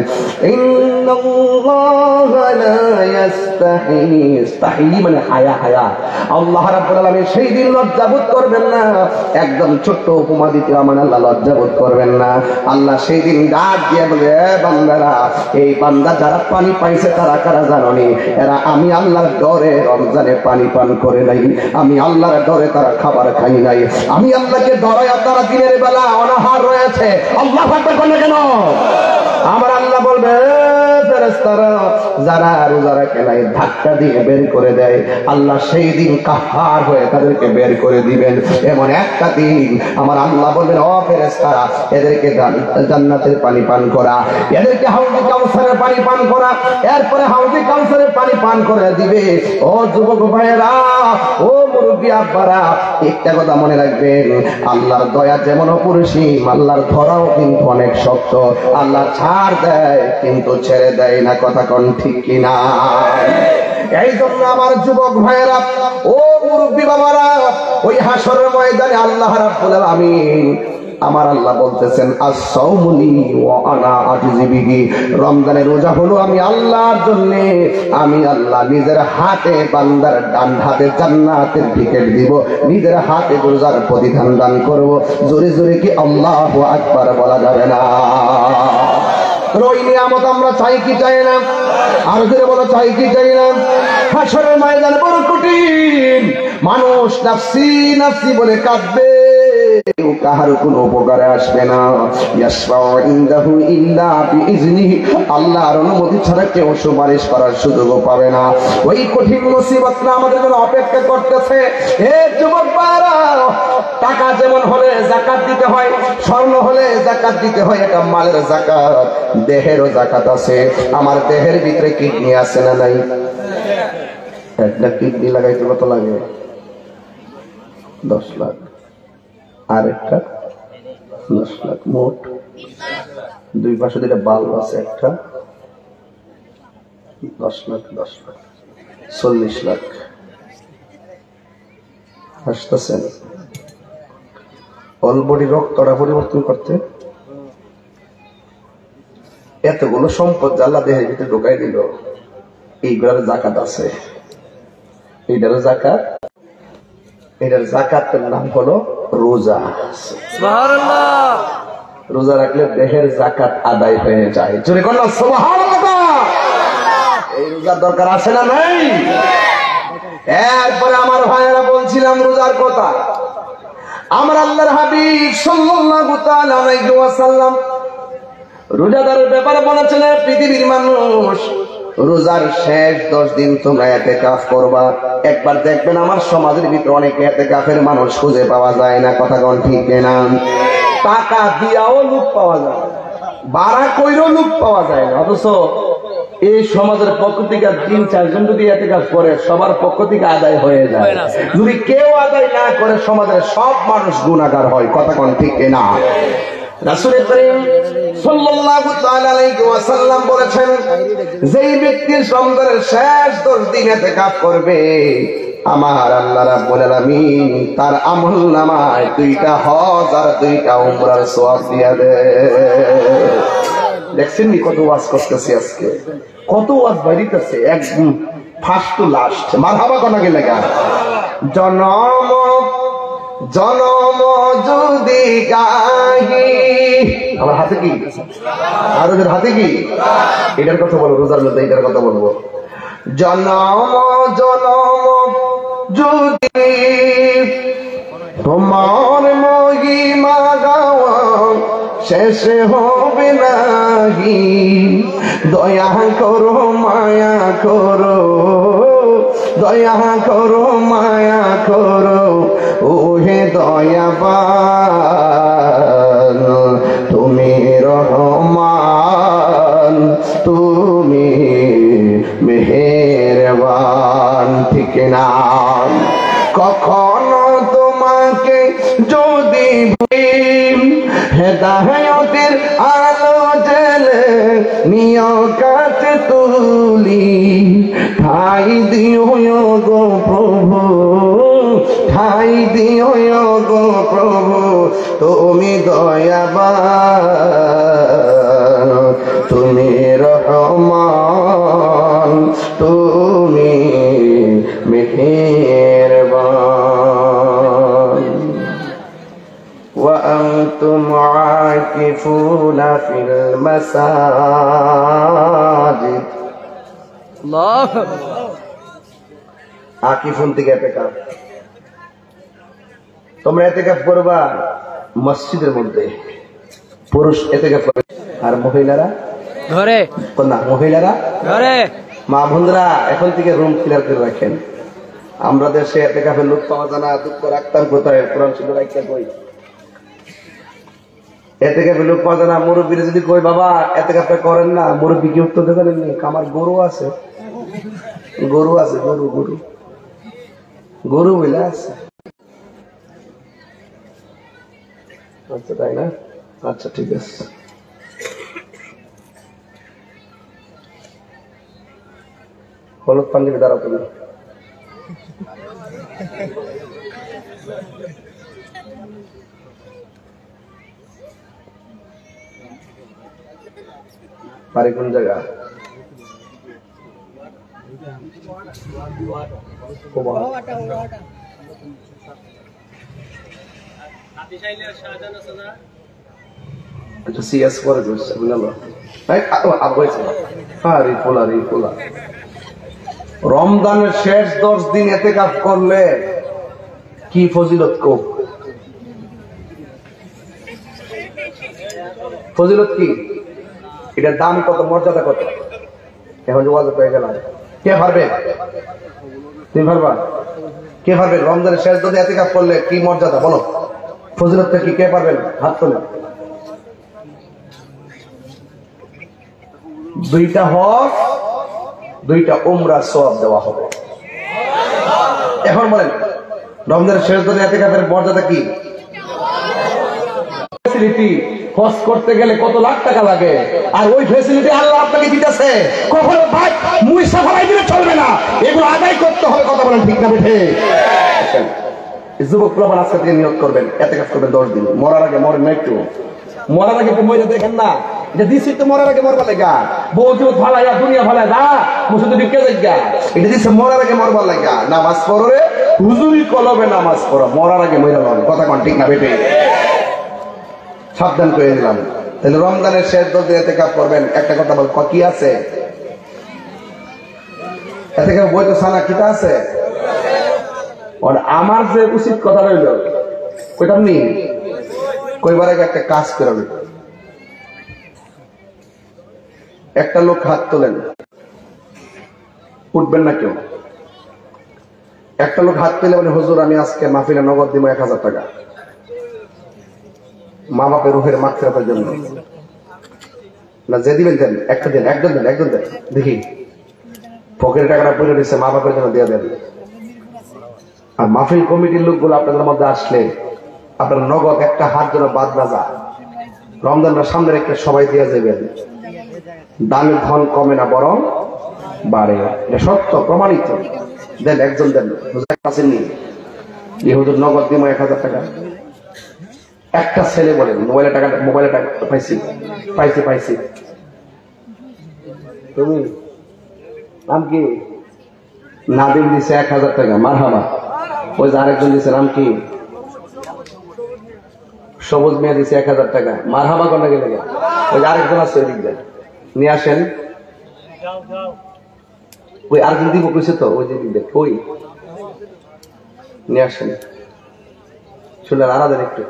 ইন্নাল্লাহা লা ইয়াস্তাহি, ইস্তাহি মানে হায়া, হায়া। আল্লাহ রাব্বুল আলামিন সেই দিন লজ্জাবোধ করবেন না। একদম ছোট্ট উপমা দিতে আমার আল্লাহ লজ্জাবোধ করবেন না। আল্লাহ সেই দিন ডাক দিয়ে বলে বান্দারা, এই বান্দা যারা পানি পাইছে তারা কারা জানোনি? এরা আমি আল্লাহর ডরে রমজানে পানি পান করে নাই, আমি আল্লাহর ডরে তারা খাবার খাই নাই, আমি আল্লাহকে ডরায়া তারা দিনের বেলা অনাহার রয়েছে। আল্লাহু আকবার বলে কেন? আমার আল্লাহ বলবে ফেরেশতারা যারা রোজা রাখে নাই ধাক্কা দিয়ে বের করে দেয়, আল্লাহ সেই দিন কাহার হয়ে তাদেরকে বের করে দিবেন। এমন একটা দিন আমার আল্লাহ বলবেন, ও ফেরেশতারা, এদেরকে জান্নাতের পানি পান করা, এদেরকে হাউজে কাউসারের পানি পান করা। এরপরে হাউজে কাউসারের পানি পান করে দিবে। ও যুবক ভাইয়েরা, ও মুরব্বী আব্বারা, একটা কথা মনে রাখবেন, আল্লাহর দয়া যেমন অপরিসীম, আল্লাহর ধরাও কিন্তু অনেক শক্ত। আল্লাহ ছাড় দেয় কিন্তু ছেড়ে দেয় না, কথা কোন ঠিক কিনা? এই জন্য আমার যুবক ভাইয়েরা, ও মুরব্বী বাবারা, ওই হাসরের ময়দানে আল্লাহ রাব্বুল আলামিন, আমার আল্লাহ বলতেছেন, আস-সাওমুলি ওয়া আনা আজজি বিহি, রমজানের রোজা হলো আমি আল্লাহর জন্য, আমি আল্লাহ নিজের হাতে বান্দার ডান হাতে জান্নাতের টিকিট দিব, নিজের হাতে রোজার প্রতিদান দান করব। জোরে জোরে কি আল্লাহু আকবার বলা যাবে না? ওই নিয়ামত আমরা চাই কি চাই না? আর জোরে বলো, চাই কি চাই না? হাসরের ময়দান বড় কঠিন, মানুষ নাফসি নাফসি বলে কাঁদবে, কাহার কোনো উপকারে আসবে না। আল্লাহর অনুমতি ছাড়া কেউ সুপারিশ করার সুযোগও পাবে না। ওই কঠিন মুসিবতটা আমাদের জন্য অপেক্ষা করতেছে। হে যুবক ভাইরা, টাকা যেমন হলে যাকাত দিতে হয়, স্বর্ণ হলে যাকাত দিতে হয়, এটা মালের যাকাত, দেহেরও যাকাত আছে। আমার দেহের ভিতরে কিডনি আছে না নাই? একটা কিডনি লাগাইতে কত লাগে? 10 লাখ। আর একটা 10 লাখ, মোট 2 পাশে দুইটা বাল্ব আছে, একটা 10 লাখ, 10 লাখ 40 লাখ। হাসতেছেন? অলবডি রক্তটা পরিবর্তন করতে এতগুলো সম্পদ আল্লাহ দেহের ভিতরে ঢুকাই দিল, এইগুলার যাকাত আছে। এইটার যাকাত, এটার যাকাতের নাম হলো রোজা। সুবহানাল্লাহ। রোজা রাখলে দেহের যাকাত আদায় হয়ে যায়। জোরে কোন সুবহানাল্লাহ। এই রোজার দরকার আছে না নাই? এরপরে আমার ভাইয়েরা বলছিলাম রোজার কথা। আমার আল্লাহর হাবিব সাল্লাল্লাহু তাআলা আলাইহি ওয়াসাল্লাম রোজাদারের ব্যাপারে বলেছিলেন, পৃথিবীর মানুষ, রোজার শেষ 10 দিন তোমরা ইতিকাফ করবা। একবার দেখবেন আমার সমাজের ভিতরে অনেক ইতিকাফের মানুষ খুঁজে পাওয়া যায় না, কথা কোন ঠিক না? টাকা দিয়াও লোক পাওয়া যায়, ভাড়া কইরও লোক পাওয়া যায় না। অথচ এই সমাজের পক্ষ থেকে 3-4 জন যদি ইতিকাফ করে, সবার পক্ষ থেকে আদায় হয়ে যায়। যদি কেউ আদায় না করে, সমাজের সব মানুষ গুনাহগার হয়, কথা কোন ঠিক না? রাসূল করিম সাল্লাল্লাহু তাআলা আলাইহি ওয়াসাল্লাম বলেছেন, যেই ব্যক্তি রমজানের শেষ 10 দিন ইতিকাফ করবে, আমার আল্লাহ রাব্বুল আলামিন তার আমলনামায় 2টা হজ আর 2টা উমরার সওয়াব দিয়া দেয়। দেখছেন নি কত ওয়াজ করতেছি আজকে, কত ওয়াজ বাইরিতেছে, একদম ফার্স্ট টু লাস্ট। মারহাবা কোন আগে লাগা। জনম জনম যদি গাহি, আমার হাতে কি, আর ওদের হাতে কি, এটার কথা বলবো, রোজার মধ্যে এটার কথা বলবো। জনম জনম যদি তোমার মহিমা গাওয়া শেষে হবে নাহি, দয়া করো মায়া করো, দয়া করো মায়া করো, ওহে দয়াবান তুমি রহমান, তুমি মেহেরবান, ঠিক না? কখনো তোমাকে যদি হেদায়েতের আলো জেলে নিয়কাত তুলি, ঠাই দিও গো প্রভু, ঠাই দিও গো প্রভু, তুমি দয়াবান, তুমি রহমান, তুমি মেহেরবান। وأنتم عاكفون في المساجد। الله আকিফুন থেকে ইতিকাফ, তোমরা ইতিকাফ করবা মসজিদের মধ্যে, পুরুষ ইতিকাফ করবে আর মহিলারা ঘরে না মহিলারা ঘরে মা বোনরা এখন থেকে রুম ক্লিয়ার করে রাখেন। আমরা দেশে এতে কাফের লোক পাওয়া যায় না, দুঃখ রাখতাম কোথায় কোরআন শুধু রাখতে কই এতে কাফের লোক পাওয়া যায় না। মুরব্বীর যদি কই বাবা এতে কাপে করেন না, মুরব্বী কি উত্তর দেবেন? আমার গরু আছে, গরু আছে, গরু গরু গরু বলে আছে। আচ্ছা তাই না? আচ্ছা ঠিক আছে। হলুদ পাঞ্জাবি দ্বারা তুমি বাড়ি কোন জায়গা? সিএস করে রমজানের শেষ 10 দিন ইতিকাফ করলে কি ফজিলত কোক? ফজিলত কি? এটার দাম কত, মর্যাদা কত? এখন যোগাযোগ হয়ে গেল। কে পারবে? তুমি পারবা? কে পারবে? রমজানের শেষ 10 দিন ইতিকাফ করলে কি মর্যাদা বলো, ফজিলতটা কি? কে পারবেন? হাত তোলেন। 2টা হজ 2টা উমরা সওয়াব দেওয়া হবে। এখন বলেন রমজানের শেষ 10 দিন ইতিকাফের মর্যাদা কি? ফ্যাসিলিটি হজ করতে গেলে কত লাখ টাকা লাগে, আর ওই ফ্যাসিলিটি আল্লাহ আপনাকে দিতেছে। কখনো ভাই মুই সাফাই দিলে চলবে না, এগুলো আদায় করতে হবে। কথা বলেন ঠিক না বেঠে? যুবক প্রমাণ আজকে থেকে নিয়োগ করবেন, ইতিকাফ করবেন 10 দিন। মরার আগে মরেন না, একটু মরার আগে একটু মরে দেখেন না। এটা দিছি তো মরার আগে মরবার লাগা, বউ জুত ভালাইয়া দুনিয়া ভালাই না মুসুদ বিকে দেখা। এটা দিছে মরার আগে মরবার লাগা। নামাজ পড়রে হুজুরি কলবে নামাজ পড়ো, মরার আগে মরে যাবে। কথা কোন ঠিক না বেঠে? সাবধান করে দিলাম। তাহলে রমজানের শেষ 10 দিন ইতিকাফ করবেন। একটা কথা বল, কি আছে ইতিকাফ? বই তো সানা কিতা আছে। আর আমার যে উচিত কথা রইল কইতাম নি, কইবার আগে একটা কাজ করবে। একটা লোক হাত তোলেন, উঠবেন না কেউ। একটা লোক হাত তুলে বলে হুজুর আমি আজকে মাহফিলে নগদ দিব 1000 টাকা মা বাপের রুহের মাগফিরাতের জন্য। না যে দিবেন দেন, একটা দেন, একজন দেন, একজন দেন। দেখি পকেটের টাকাটা পড়ে দিচ্ছে, মা বাপের জন্য দিয়ে দেন। আর মাহফিল কমিটির লোকগুলো আপনাদের মধ্যে আসলে আপনার নগদ একটা হাত যেন বাদ না যায়। রমজানটা সামনে রেখে সবাই দিয়ে যাবেন। দানের ধন কমে না, বরং বাড়ে। এটা সত্য, প্রমাণিত। দেন, একজন দেন। আসেননি হুজুর নগদ দিব 1000 টাকা। একটা ছেলে বলেন মোবাইলে টাকা পাইছি পাইছি পাইছি। তুমি নাম কি? নাদিম দিছে 1000 টাকা, মারহাবা। ওই যে আরেকজন দিছে, নাম কি? সবুজ মেয়ে দিছে 1000 টাকা, মারহাবা। কোনটা গেলে? ওই যে আরেকজন আছে ওই দিক দিয়ে, নিয়ে আসেন। ওই আরেকজন দিব কইছে তো, ওই যে দিক দিয়ে, ওই নিয়ে আসেন। শুনলেন? আলাদা একটু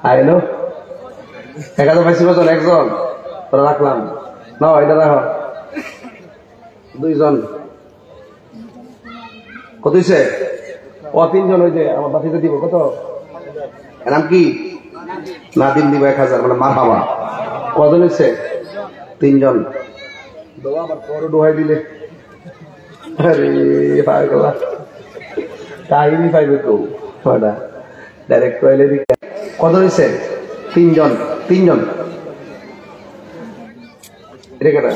আইলো 1000 পাইছি কজন? একজন। তোরা রাখলাম না, এটা রাখো। 2 জন। কত হইছে? ও 3 জন। ওই যে আমার বাতিতে দিব। কত? নাম কি? নাদিম দিব 1000, মানে মারহাবা। কজন হইছে? 3 জন। দোয়া আবার পরে দোহাই দিলে আরে পাগলা কাহিনী পাইবে তো ডাইরেক্ট কইলে দিকে। কত হইছে? 3 জন। 3 জন। এটা কেটা?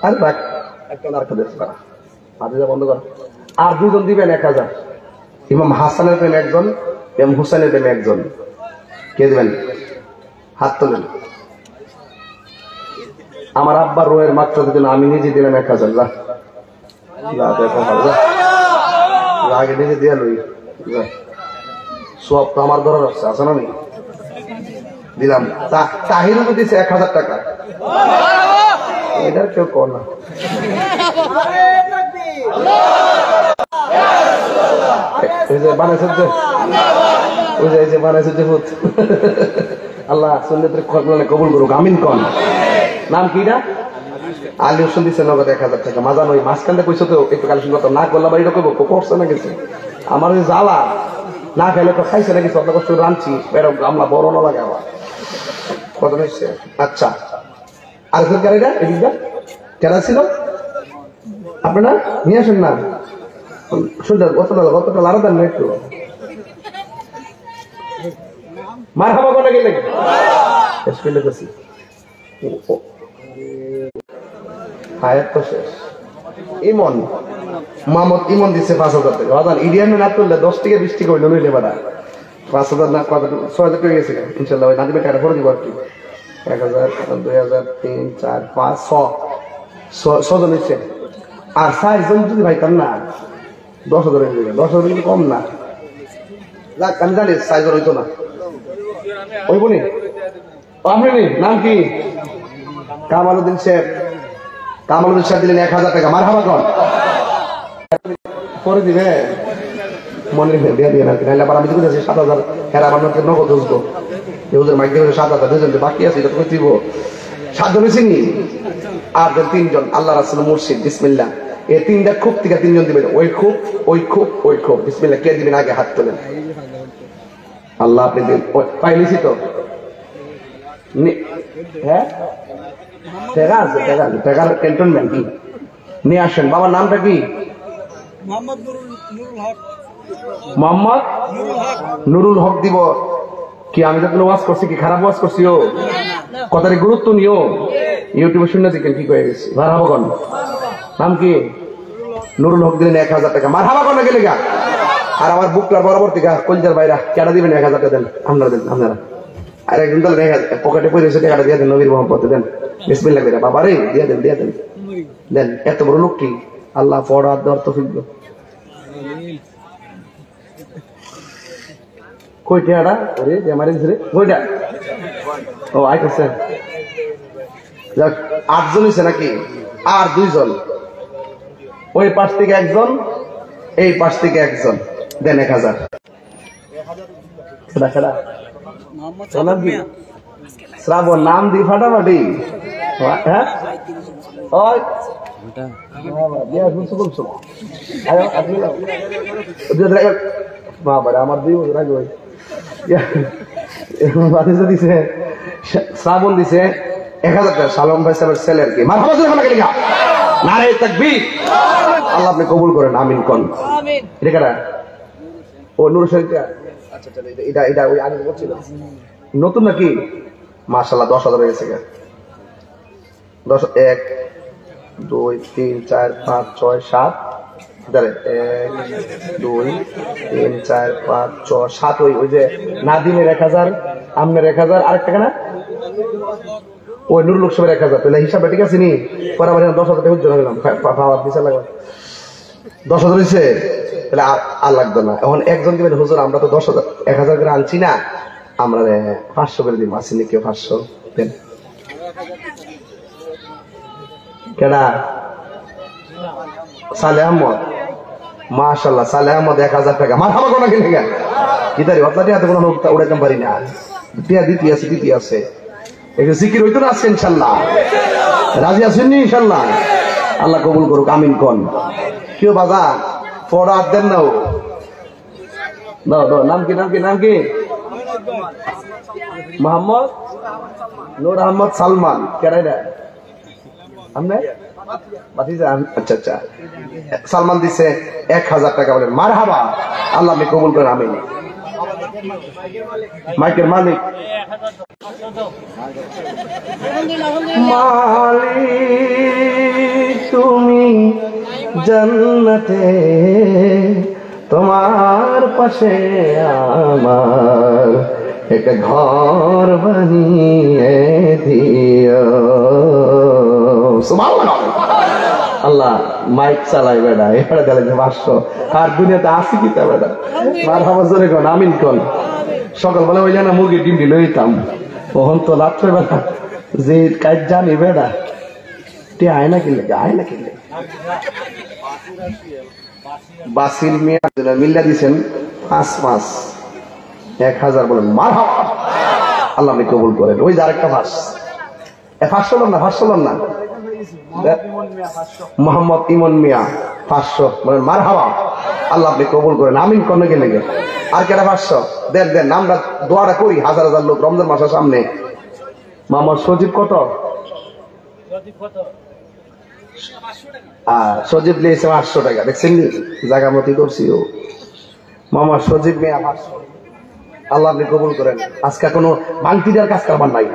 আর রাখ, একটা আর কাদের করা হাতে বন্ধ কর। আর 2 জন দিবেন 1000। ইমাম হাসানের প্রেমে একজন, ইমাম হুসাইনের প্রেমে একজন। কে দিবেন? হাত তোলেন। আমার আব্বার রোহের মাত্রা দিতেন, আমি নিজে দিলাম 1000। আগে নিজে দিয়ে লই, সব তো আমার ধরার আছে, আছে না? আমি দিলাম। তাহিরও তো দিচ্ছে 1000 টাকা। এটার কেউ কর না। বানাইছে যে, ওই যে বানাইছে যে আল্লাহ সুন্নতের কবুল করুক, আমিন কোন। নাম কি না? আলী হোসেন দিচ্ছে নগদ 1000 টাকা। মাজান ওই মাঝখানটা কইছো তো একটু কালেকশন করতাম, না করলাম বাড়িটা করবো, করছে না গেছে আমার ওই জ্বালা, না খাইলে তো খাইছে না কিছু, অত কষ্ট রাঁধছি, বেরো গামলা বড় না লাগে আমার কত নিচ্ছে। আচ্ছা, আরেকজন গাড়িটা এদিকটা কেনা ছিল আপনারা নিয়ে আসেন না, সুন্দর কতটা লাড়া দেন না একটু, মার হাবা কোনটা গেলে হায়াত তো শেষ। ইমন মাহমুদ ইমন দিচ্ছে 5000 টাকা। বাজার ইডিয়ান না করলে 10 থেকে 20 টাকা হইলো নইলে বাড়া 5000 না কত 6000 টাকা গেছে ইনশাআল্লাহ। ওই নাদিমে টাকা করে দিব আর কি। 1000 2000 3 4 5 6 জন নিচ্ছে। আর 6 জন যদি ভাইতাম না 10,000 হয়ে যাবে। 10,000 কিন্তু কম না। যাক আমি জানি 6 জন হইতো না। ওই বনি আপনি নাম কি? কামালউদ্দিন শেখ। কামালউদ্দিন শেখ দিলেন 1000 টাকা। মারহাবা কোন পরে দিবে মনে দিয়ে দিয়ে না, নাহলে আবার আমি দিতেছি 7000 হেরা আমার নগদ বুঝবো ওদের মাইক দিয়ে 7000 দুজন বাকি আছে, এটা তো দিব 7 জন চিনি আর 3 জন আল্লাহ রাসূল মুর্শিদ বিসমিল্লাহ। এই তিনটা খুব থেকে 3 জন দিবেন। ওই খুব ওই খুব ওই খুব বিসমিল্লাহ। কে দিবেন আগে হাত তোলেন। আল্লাহ আপনি দিন পাইলিছি তো হ্যাঁ টাকা আছে, টাকার ক্যান্টনমেন্ট কি নিয়ে আসেন। বাবার নামটা কি? মোহাম্মদ নুরুল হক দিব কি? আমি তো কোনো ওয়াজ করছি কি খারাপ ওয়াজ করছি? ও কথার গুরুত্ব নিও। ইউটিউবে শুনে দেখেন কি হয়ে গেছে। মারহাবা কোন নাম কি? নুরুল হক দিলেন 1000 টাকা। মারহাবা কোন গেলে গা। আর আমার বুকটার বরাবর থেকে কলজার বাইরা কেডা দিবেন 1000 টাকা দেন। আপনারা দেন, আপনারা আর একজন তাহলে পকেটে পয়সা এসে টাকাটা দিয়ে দেন, নবীর মোহাম্মদে দেন বিসমিল্লাহ করে। বাবা রে দিয়ে দেন দিয়ে দেন দেন। এত বড় লোকটি আল্লাহ পড়া দেওয়ার তৌফিক দাও। কইটা আড়া ওরে যে আমারে ধরে কইটা ও আইতেছে। যাক 8 জন হইছে নাকি? আর 2 জন ওই পাশ থেকে একজন, এই পাশ থেকে একজন দেন 1000। খেলা খেলা শ্রাবণ নাম দি ফাটাফাটি। হ্যাঁ আমার 2 বছর আগে দিছে শ্রাবণ দিছে 1000 টাকা। সালম ভাই সাহেবের ছেলে আর কি। নারে তাকবীর। আল্লাহ আপনি কবুল করেন, আমিন কোন। এটা কারা? ও নূর শরীফটা। আচ্ছা আচ্ছা, এটা এটা ওই আগে বলছিল নতুন নাকি? মাশাআল্লাহ 10,000 হয়ে গেছে। 10 1 2 3 4 5 6 7 ধরে 1 2 3 4 5 6 7 ওই যে নাদিমের 1000, আমনের 1000 আরেক টাকা না ওই নুরুল হক সাহেবের 1000। তাহলে হিসাবে ঠিক আছে নি? পরে আবার 10,000 টাকা হচ্ছে না পাওয়ার দিছে লাগবে 10,000 হয়েছে। তাহলে আর লাগতো না। এখন একজন দিবেন হুজুর আমরা তো 10,000 1000 করে আনছি না, আমরা 500 করে দিব। আসেনি কেউ 500 দেন। কেডা? সালেহ আহমদ। মাশাআল্লাহ সালেহ আহমদ 1000 টাকা। মারহাবা কোন গেলে গা কিদারি অতলাটি হাতে কোনো উড়াইতাম পারি না। দিয়া দিতে আছে একটু জিকির হইতো না। আছে ইনশাআল্লাহ। রাজি আছেন ইনশাআল্লাহ। আল্লাহ কবুল করুক, আমিন কোন। কেউ বাজার পড়া দেন না। দাও নাম কি? নাম কি? নাম কি? মোহাম্মদ নূর আহমদ সালমান। কেডা এটা? আমনে বাতিজা? আচ্ছা আচ্ছা, সালমান দিছে 1000 টাকা। বলেন মারহাবা। আল্লাহ আপনি কবুল করেন, আমিন। মাইকের মালিক মালিক তুমি জান্নাতে, তোমার পাশে আমার একটা ঘর বানিয়ে দিও। সুবহানাল্লাহ। আল্লাহ মাইক চালাই বেড়া এবারে গেলে 500 আর দুনিয়াতে আসি কি তা বেড়া। মারহাবা জোরে কোন, আমিন কোন। সকালবেলা ওই জানা মুরগি ডিম দিল হইতাম, তখন তো রাত্রে বেলা যে কাজ জানি বেড়া তে আয় না কিনলে বাসির মিয়া মিল্লা দিছেন 5 1000। বলেন মারহাবা। আল্লাহ আপনি কবুল করেন। ওই যে আরেকটা ভাস ফাঁস হলাম না মোহাম্মদ ইমন মিয়া 500 মানে মারহাবা, আল্লাহ আপনি কবুল করেন, আমিন কোন গেলে গে। আর কেটা 500 দেন আমরা দোয়াটা করি, হাজার হাজার লোক রমজান মাসের সামনে। মোহাম্মদ সজীব কত? সজীব নিয়েছে 800 টাকা, দেখছেন জায়গা মতি করছি। ও মোহাম্মদ সজীব মিয়া 500, আল্লাহ আপনি কবুল করেন। আজকে কোনো বাংতি দেওয়ার কাজ করবার নাই।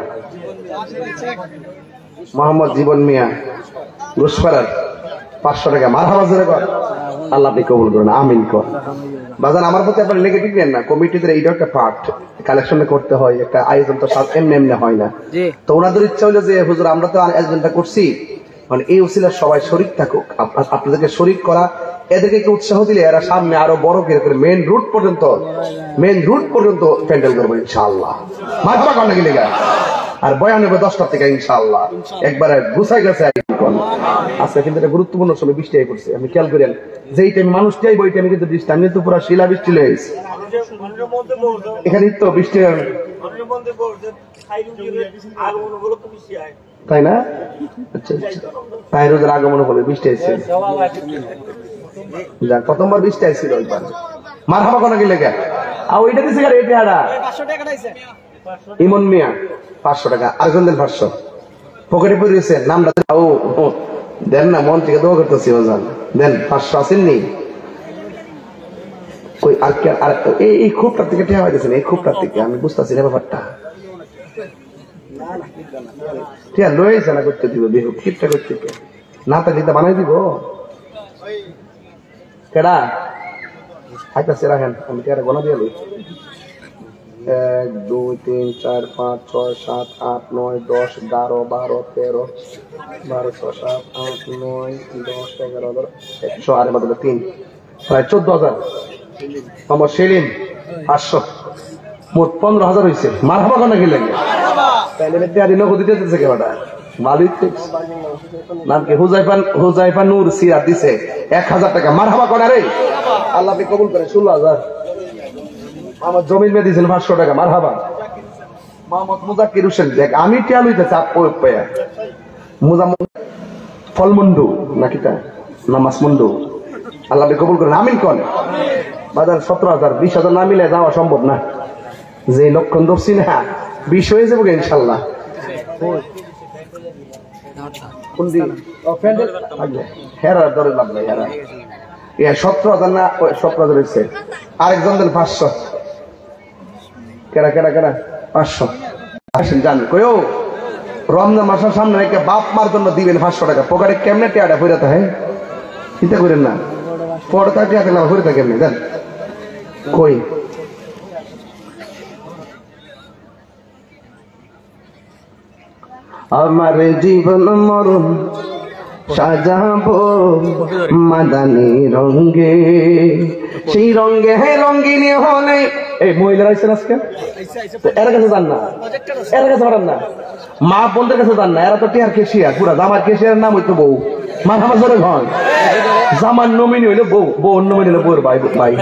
মোহাম্মদ জীবন মিয়া ঘুষপাড়ার 500 টাকা, মারহাবা জোরে কর, আল্লাহ আপনি কবুল করেন, আমিন কর। বাজান আমার প্রতি আপনার নেগেটিভ নেন না, কমিটিতে এইটা একটা পার্ট, কালেকশন করতে হয়, একটা আয়োজন তো এমনি হয় না। তো ওনাদের ইচ্ছা হলো যে হুজুর আমরা তো আয়োজনটা করছি, মানে এই উসিলার সবাই শরীক থাকুক, আপনাদেরকে শরীক করা, এদেরকে একটু উৎসাহ দিলে এরা সামনে আরো বড় করে মেন রুট পর্যন্ত প্যান্ডেল করবো ইনশাআল্লাহ। মারহাবা কর নাকি লেগা, আর বয়ান হবে 10টা থেকে ইনশাআল্লাহ, একবারে গুছাই গেছে। আজকে কিন্তু এটা গুরুত্বপূর্ণ সময়, বৃষ্টি আই করছে, আমি খেয়াল করেন যেই টাইম মানুষটি আইব ওই টাইমে কিন্তু বৃষ্টি, আমি কিন্তু পুরো শিলা বৃষ্টি লেগেছি এখানে তো বৃষ্টি, তাই না? আচ্ছা তাই রোজের আগমন বলে বৃষ্টি আইছে, প্রথমবার বৃষ্টি আইছিল ওইবার। মারহাবা কোন কি লেগে আর ওইটা দিছে ইমন মিয়া 500 টাকা, আরেকজন দেন 500 পকেটে পড়েছে, নামটা দেন না, মন থেকে দোয়া করতেছি ওজান, দেন 500 আসেননি ওই আর এই খুবটার থেকে ঠেয়া হইতেছে না, এই খুবটার থেকে আমি বুঝতেছি না ব্যাপারটা, ঠিক আছে লয়েছে না করতে দিব, বেহুক কিপটা করতে না তা দিতে বানাই দিব কেডা খাইতেছে, রাখেন আমি কেডা গোনা দিয়ে লই। 1 2 3 4 5 6 7 8 9 10 11 12 13 12 6 7 8 9 10 11 100 আর বদলে 3 প্রায় 14,000। আমার সেলিম 500, মোট 15,000 হয়েছে। মারহাবা কোন কি লাগে তাইলে মেতে নগদ দিতেছে কেডা মালিক নাম কি হুজাইফা নূর সিরাত দিছে 1000 টাকা। মারহাবা কোন রে, আল্লাহ আপনি কবুল করেন। 16,000 আমার জমিন মে দিয়েছেন 500 টাকা। মারহাবা। মোহাম্মদ মুজাক্কির হোসেন, দেখ আমি টিয়া লইতে চাপ পায়া ফলমুন্ডু নাকি তা নামাজমুন্ডু, আল্লাহ আপনি কবুল করেন, আমিন করেন। বাজার 17,000 20,000 না মিলে যাওয়া সম্ভব না, যে লক্ষণ ধরছি না 20 হয়ে যাবো ইনশাল্লাহ। কোন দিন হেরার ধরে লাভ নাই, হেরা 17,000 না 17,000 হয়েছে। আরেকজন দেন 500, কেডা 500 আসেন জান কই ও রমজান মাসের সামনে রেখে বাপ মার জন্য দিবেন 500 টাকা, পকেটে কেমনে টিয়াটা ফিরাতে হয় চিন্তা করেন না, পরে তার টিয়া থাকলে ফিরে থাকে কেমনি দেন কই। আমার জীবন মরণ সাজাবো মাদানি রঙে, সেই রঙে রঙিনী হলে। এই মহিলারা আইসেন আজকে, এর কাছে যান না, এর কাছে পারেন না, মা বোনদের কাছে যান না, এরা তো টিয়ার কেশিয়ার, পুরা জামার কেশিয়ার নাম হইতো বউ। মাথা ধরে ঘন জামার নমিনি হইলো বউ, বউ নমিনি হইলো বউর ভাই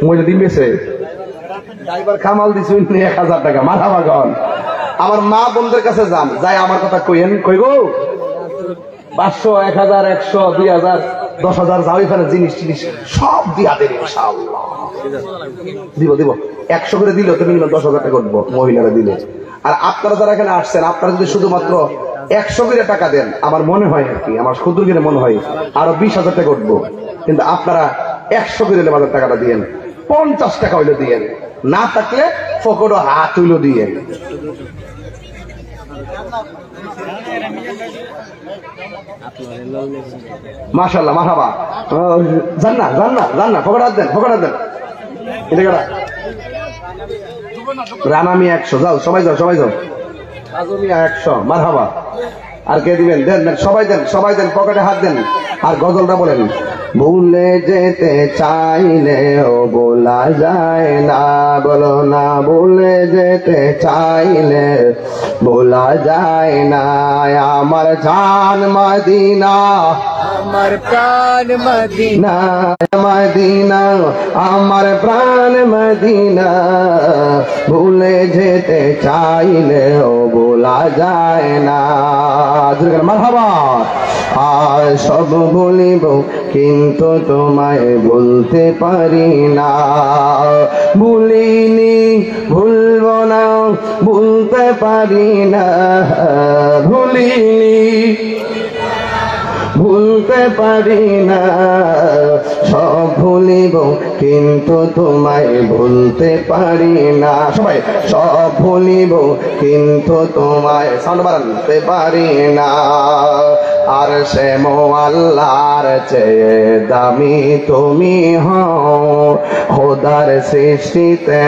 মহিলা দিমেছে ড্রাইভার খামাল দিছি 1000 টাকা। মাথা ভাগন আমার মা বোনদের কাছে যান, যাই আমার কথা কইেন, কই গো 500 1000 100 2000 10,000 যাও, এখানে জিনিস টিনিস সব দিয়া দেবে ইনশাআল্লাহ। দিব 100 করে দিলে তো মিনিমাম 10,000 টাকা উঠবো মহিলারা দিলে। আর আপনারা যারা এখানে আসছেন, আপনারা যদি শুধুমাত্র 100 করে টাকা দেন, আমার মনে হয় আর কি, আমার ক্ষুদ্র কিনে মনে হয় আরো 20,000 টাকা উঠবো। কিন্তু আপনারা 100 করে লেবারের টাকাটা দিয়েন, 50 টাকা হইলে দিয়েন, না থাকলে ফকড় হাত হইলো দিয়েন। মাশাআল্লাহ মারহাবা। জান্না ফকড় হাত দেন, রানামি 100, যাও সবাই যাও রাজমিয়া 100। মারহাবা। আর কে দিবেন দেন, সবাই দেন পকেটে হাত দেন। আর গজলটা বলেন, ভুলে যেতে চাইলেও বলা যায় না, বলো না ভুলে যেতে চাইলে বলা যায় না, আমার জান মদিনা আমার প্রাণ মদিনা, মদিনা আমার প্রাণ মদিনা ভুলে যেতে চাইলেও ভোলা যায় না। মারহাবা। আর সব ভুলিব কিন্তু তোমায় ভুলতে পারি না। ভুলিনি ভুলব না ভুলতে পারি না। ভুলিনি ভুলতে পারি না। সব ভুলিব কিন্তু তোমায় ভুলতে পারি না। সবাই সব ভুলিব কিন্তু তোমায় সাউন্ড বাড়াতে পারি না। আর সে আল্লাহর চেয়ে দামি তুমি হও, খোদার সৃষ্টিতে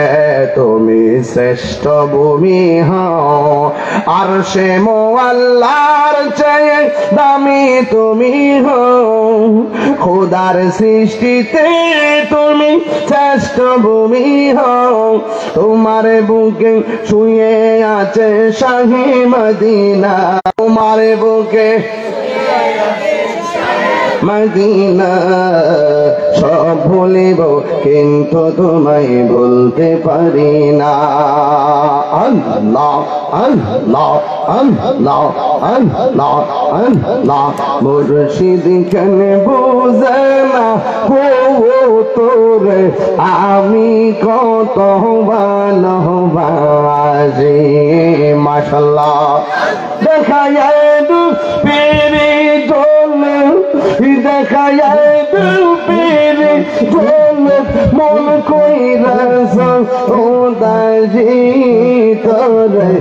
তুমি শ্রেষ্ঠ ভূমি হও। আর সে আল্লাহর চেয়ে দামি তুমি হও, খোদার সৃষ্টিতে তুমি শ্রেষ্ঠ ভূমি হও। তোমার বুকে শুয়ে আছে শাহী মদিনা, তোমার বুকে মদিনা। সব ভুলিব কিন্তু তোমায় ভুলতে পারি না। আল্লাহ আল্লাহ আল্লাহ আল্লাহ আল্লাহ। মুর্শিদ কেন বুঝে না ও তোরে আমি কত ভালোবাসি। মাশাআল্লাহ। দেখায় পেরে দোল, দেখায় পেরে দোল, মন কইরাস ও দাজি তোরে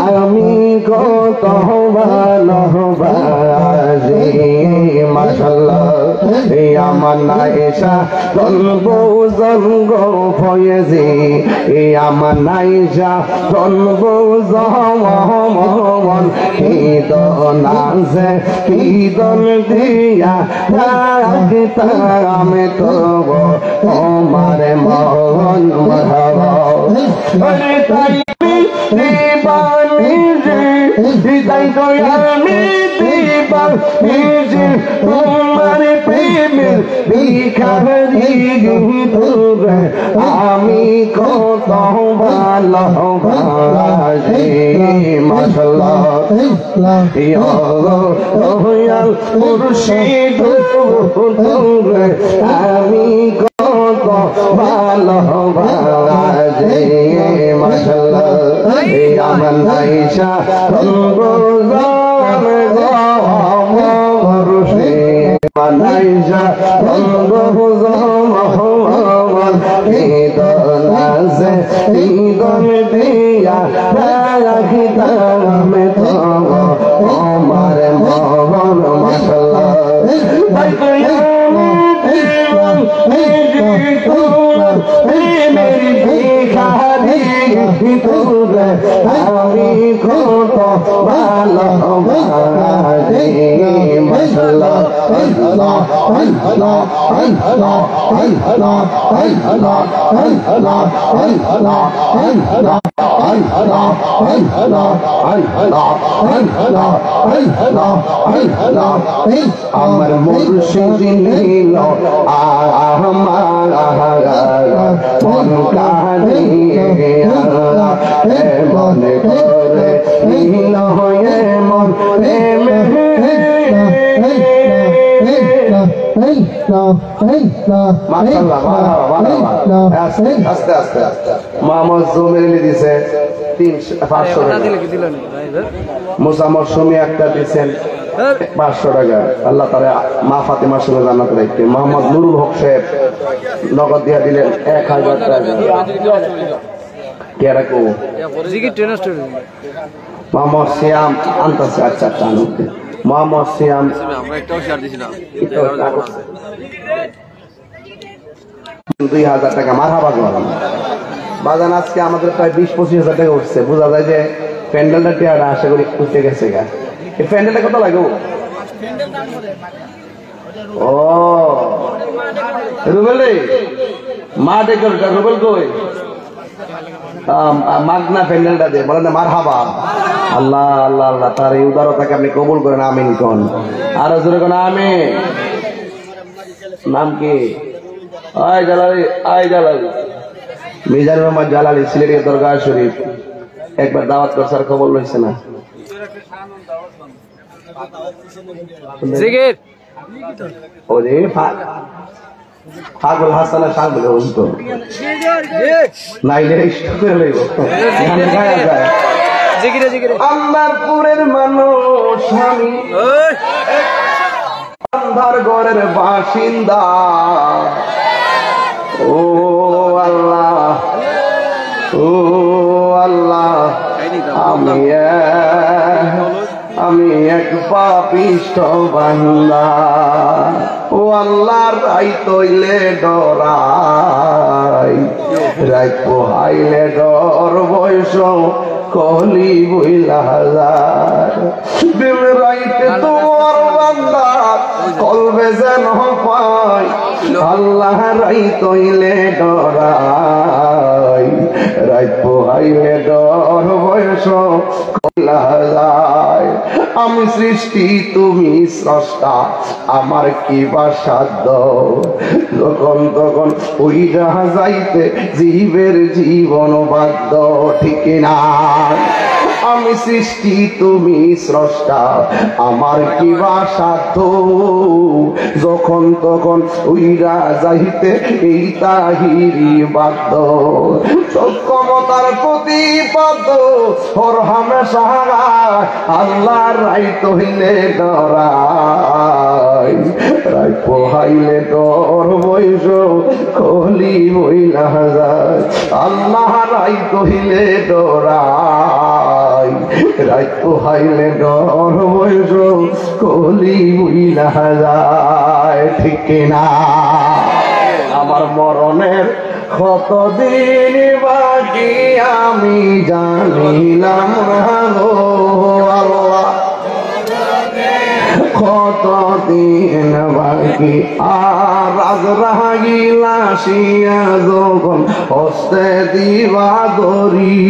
আমি কত ভালোবাসি। মাশাআল্লাহ। এই আমার নাইসা জন্ম জন্ম ফয়েজি, এই আমার নাইসা জন্ম জমন কীর্তন আছে কীর্তন দিয়া রাখতাম তব আমার মন মারহাবা। আরে তাই দিবানি রে তাই তো আমি দিবানি রে তোমার প্রেমের ভিখারি তোরে আমি কত ভালোবাসি। মাশাআল্লাহ। ইয়া রোয়াল মুর্শিদ তোরে আমি কত ভালোবাসি। মাশাআল্লাহ। এই আমার নাইসা রমজান মুর্শিদ নাইসা রমজান কীর্তন আছে কীর্তন দিয়া রাখিতাম তব আমার মন। মাশাআল্লাহ। তাই তো মেরি ভিখারি তোরে আমি কত ভালোবাসি। মাশাআল্লাহ। আল্লাহ আল্লাহ আল্লাহ আল্লাহ আল্লাহ আল্লাহ আল্লাহ আল্লাহ আল্লাহ আল্লাহ আল্লাহ আল্লাহ আল্লাহ আল্লাহ। আমার মুর্শিদ নীল আমার মন কাঁদিয়া মনে করে নীল হয়ে মন আস্তে আস্তে মোহাম্মদ জমির দিছে 500 টাকা, মুসা মৌসুমী একটা দিচ্ছেন 500 টাকা। আল্লাহ তাআলা মা ফাতেমার সঙ্গে জান্নাত রাখতে। মোহাম্মদ নুরুল হক সাহেব নগদ দিয়া দিলেন 1000 টাকা। কে রাখো মোহাম্মদ সিয়াম আনতেছে। আচ্ছা আচ্ছা মোহাম্মদ সিয়াম 2000 টাকা। মারহাবা বাজান। আজকে আমাদের প্রায় 20-25 হাজার টাকা উঠছে। বোঝা যায় যে প্যান্ডেলটা টিয়াটা আশা করি উঠে গেছে। এই প্যান্ডেলটা কত লাগে? ও রুবেল রে মা ডেকে রুবেল কই মাগনা প্যান্ডেলটা দে বলেন মারহাবা। আল্লাহ আল্লাহ আল্লাহ তার এই উদারতাকে আপনি কবুল করেন। আমিন কোন আরো জোরে কোন আমিন। নাম কি? আয় জালালি, আয় জালালি। মিজানুর রহমান জালালি সিলেটের দরগা শরীফ একবার দাওয়াত করছার খবর লইছে না? জিকির ওরে পাগল হাসানা সাল বলে বলতো নাইলে ইষ্ট করে লইব গান গায়া যায়। জিকিরে জিকিরে আম্বারপুরের মানুষ আমি, আন্ধার ঘরের বাসিন্দা। ও আল্লাহ, ও আল্লাহ, আমি এক পাপিষ্ঠ বান্দা। ও আল্লাহ, রাই তৈলে ডরাই, রাই পোহাইলে ডর বয়স কলি বইলা দিল রাইতে তোমার বান্দা কলবে যেন পাই। আল্লাহ রাই তৈলে ডরাই, রাই পোহাইলে ডর বয়স কইলা যায়। আমি সৃষ্টি তুমি স্রষ্টা, আমার কি বা সাধ্য? যখন তখন ওই যাইতে জীবের জীবন বাধ্য, ঠিক না? আমি সৃষ্টি তুমি স্রষ্টা, আমার কি বা সাধ্য? যখন তখন উইরা যাইতে এই তাহিরি বাধ্য। সক্ষমতার প্রতিপাদ্য হর হামেশা আল্লাহ রাই তহিলে ডরাই, রাই পোহাইলে ডর বৈশ কলি বইলা যায়। আল্লাহ রাই তহিলে ডরাই, রাই পোহাইলে ডর বৈশ কলি বইলা যায়, ঠিক না? আমার মরণের কতদিন বাকি আমি জানিলাম না গো আল্লাহ, কতদিন বাকি। আর আজ রাগিলা শিয়া যখন হস্তে দিবা দরি,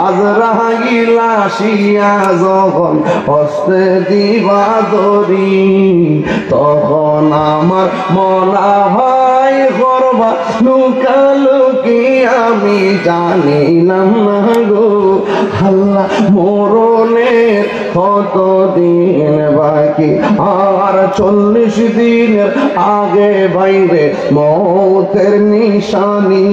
আজ রাগিলা শিয়া যখন হস্তে দিবা দরি, তখন আমার মনা হয় করবা লুকালুকি আমি জানিলাম না গো আল্লাহ। মরণের কতদিন বাকি, আর 40 দিনের আগে বাইরে মৌতের নিশানি।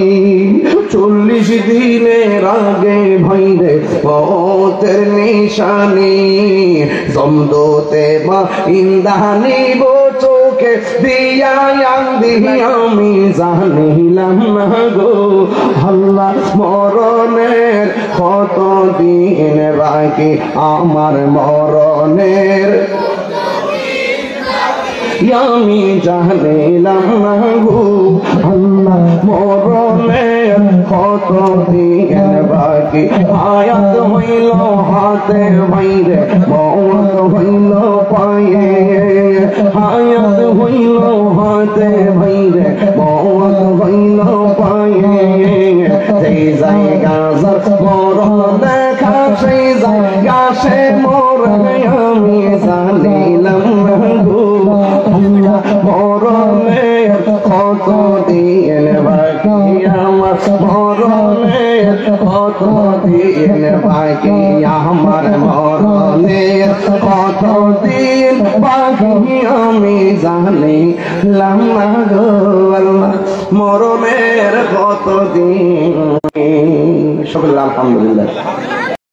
40 দিনের আগে বাইরে মৌতের নিশানি। জমদুতে মা ইন্দানি বো চোখে দিয়া আন্দি আমি জানিলাম না গো আল্লাহ। মরণের কতদিন বাকি, আমার মরণের আমি জানিলাম না গো আল্লাহ। মরণের কতদিন বাকি, হায়াত হইল হাতে বাইরে মৌত হইল পায়ে, হায়াত হইল হাতে বাইরে মৌত হইল পায়ে। সেই জায়গা যার মরণ দেখা, সেই জায়গা সে মরণে আমি জানিলাম না গো আল্লাহ। মরণের কতদিন বাকি, আমার মরণের কতদিন বাকি, আমার মরণের কতদিন বাকি আমি জানিলাম না গো আল্লাহ। মরণের কতদিন। সকলে আলহামদুলিল্লাহ।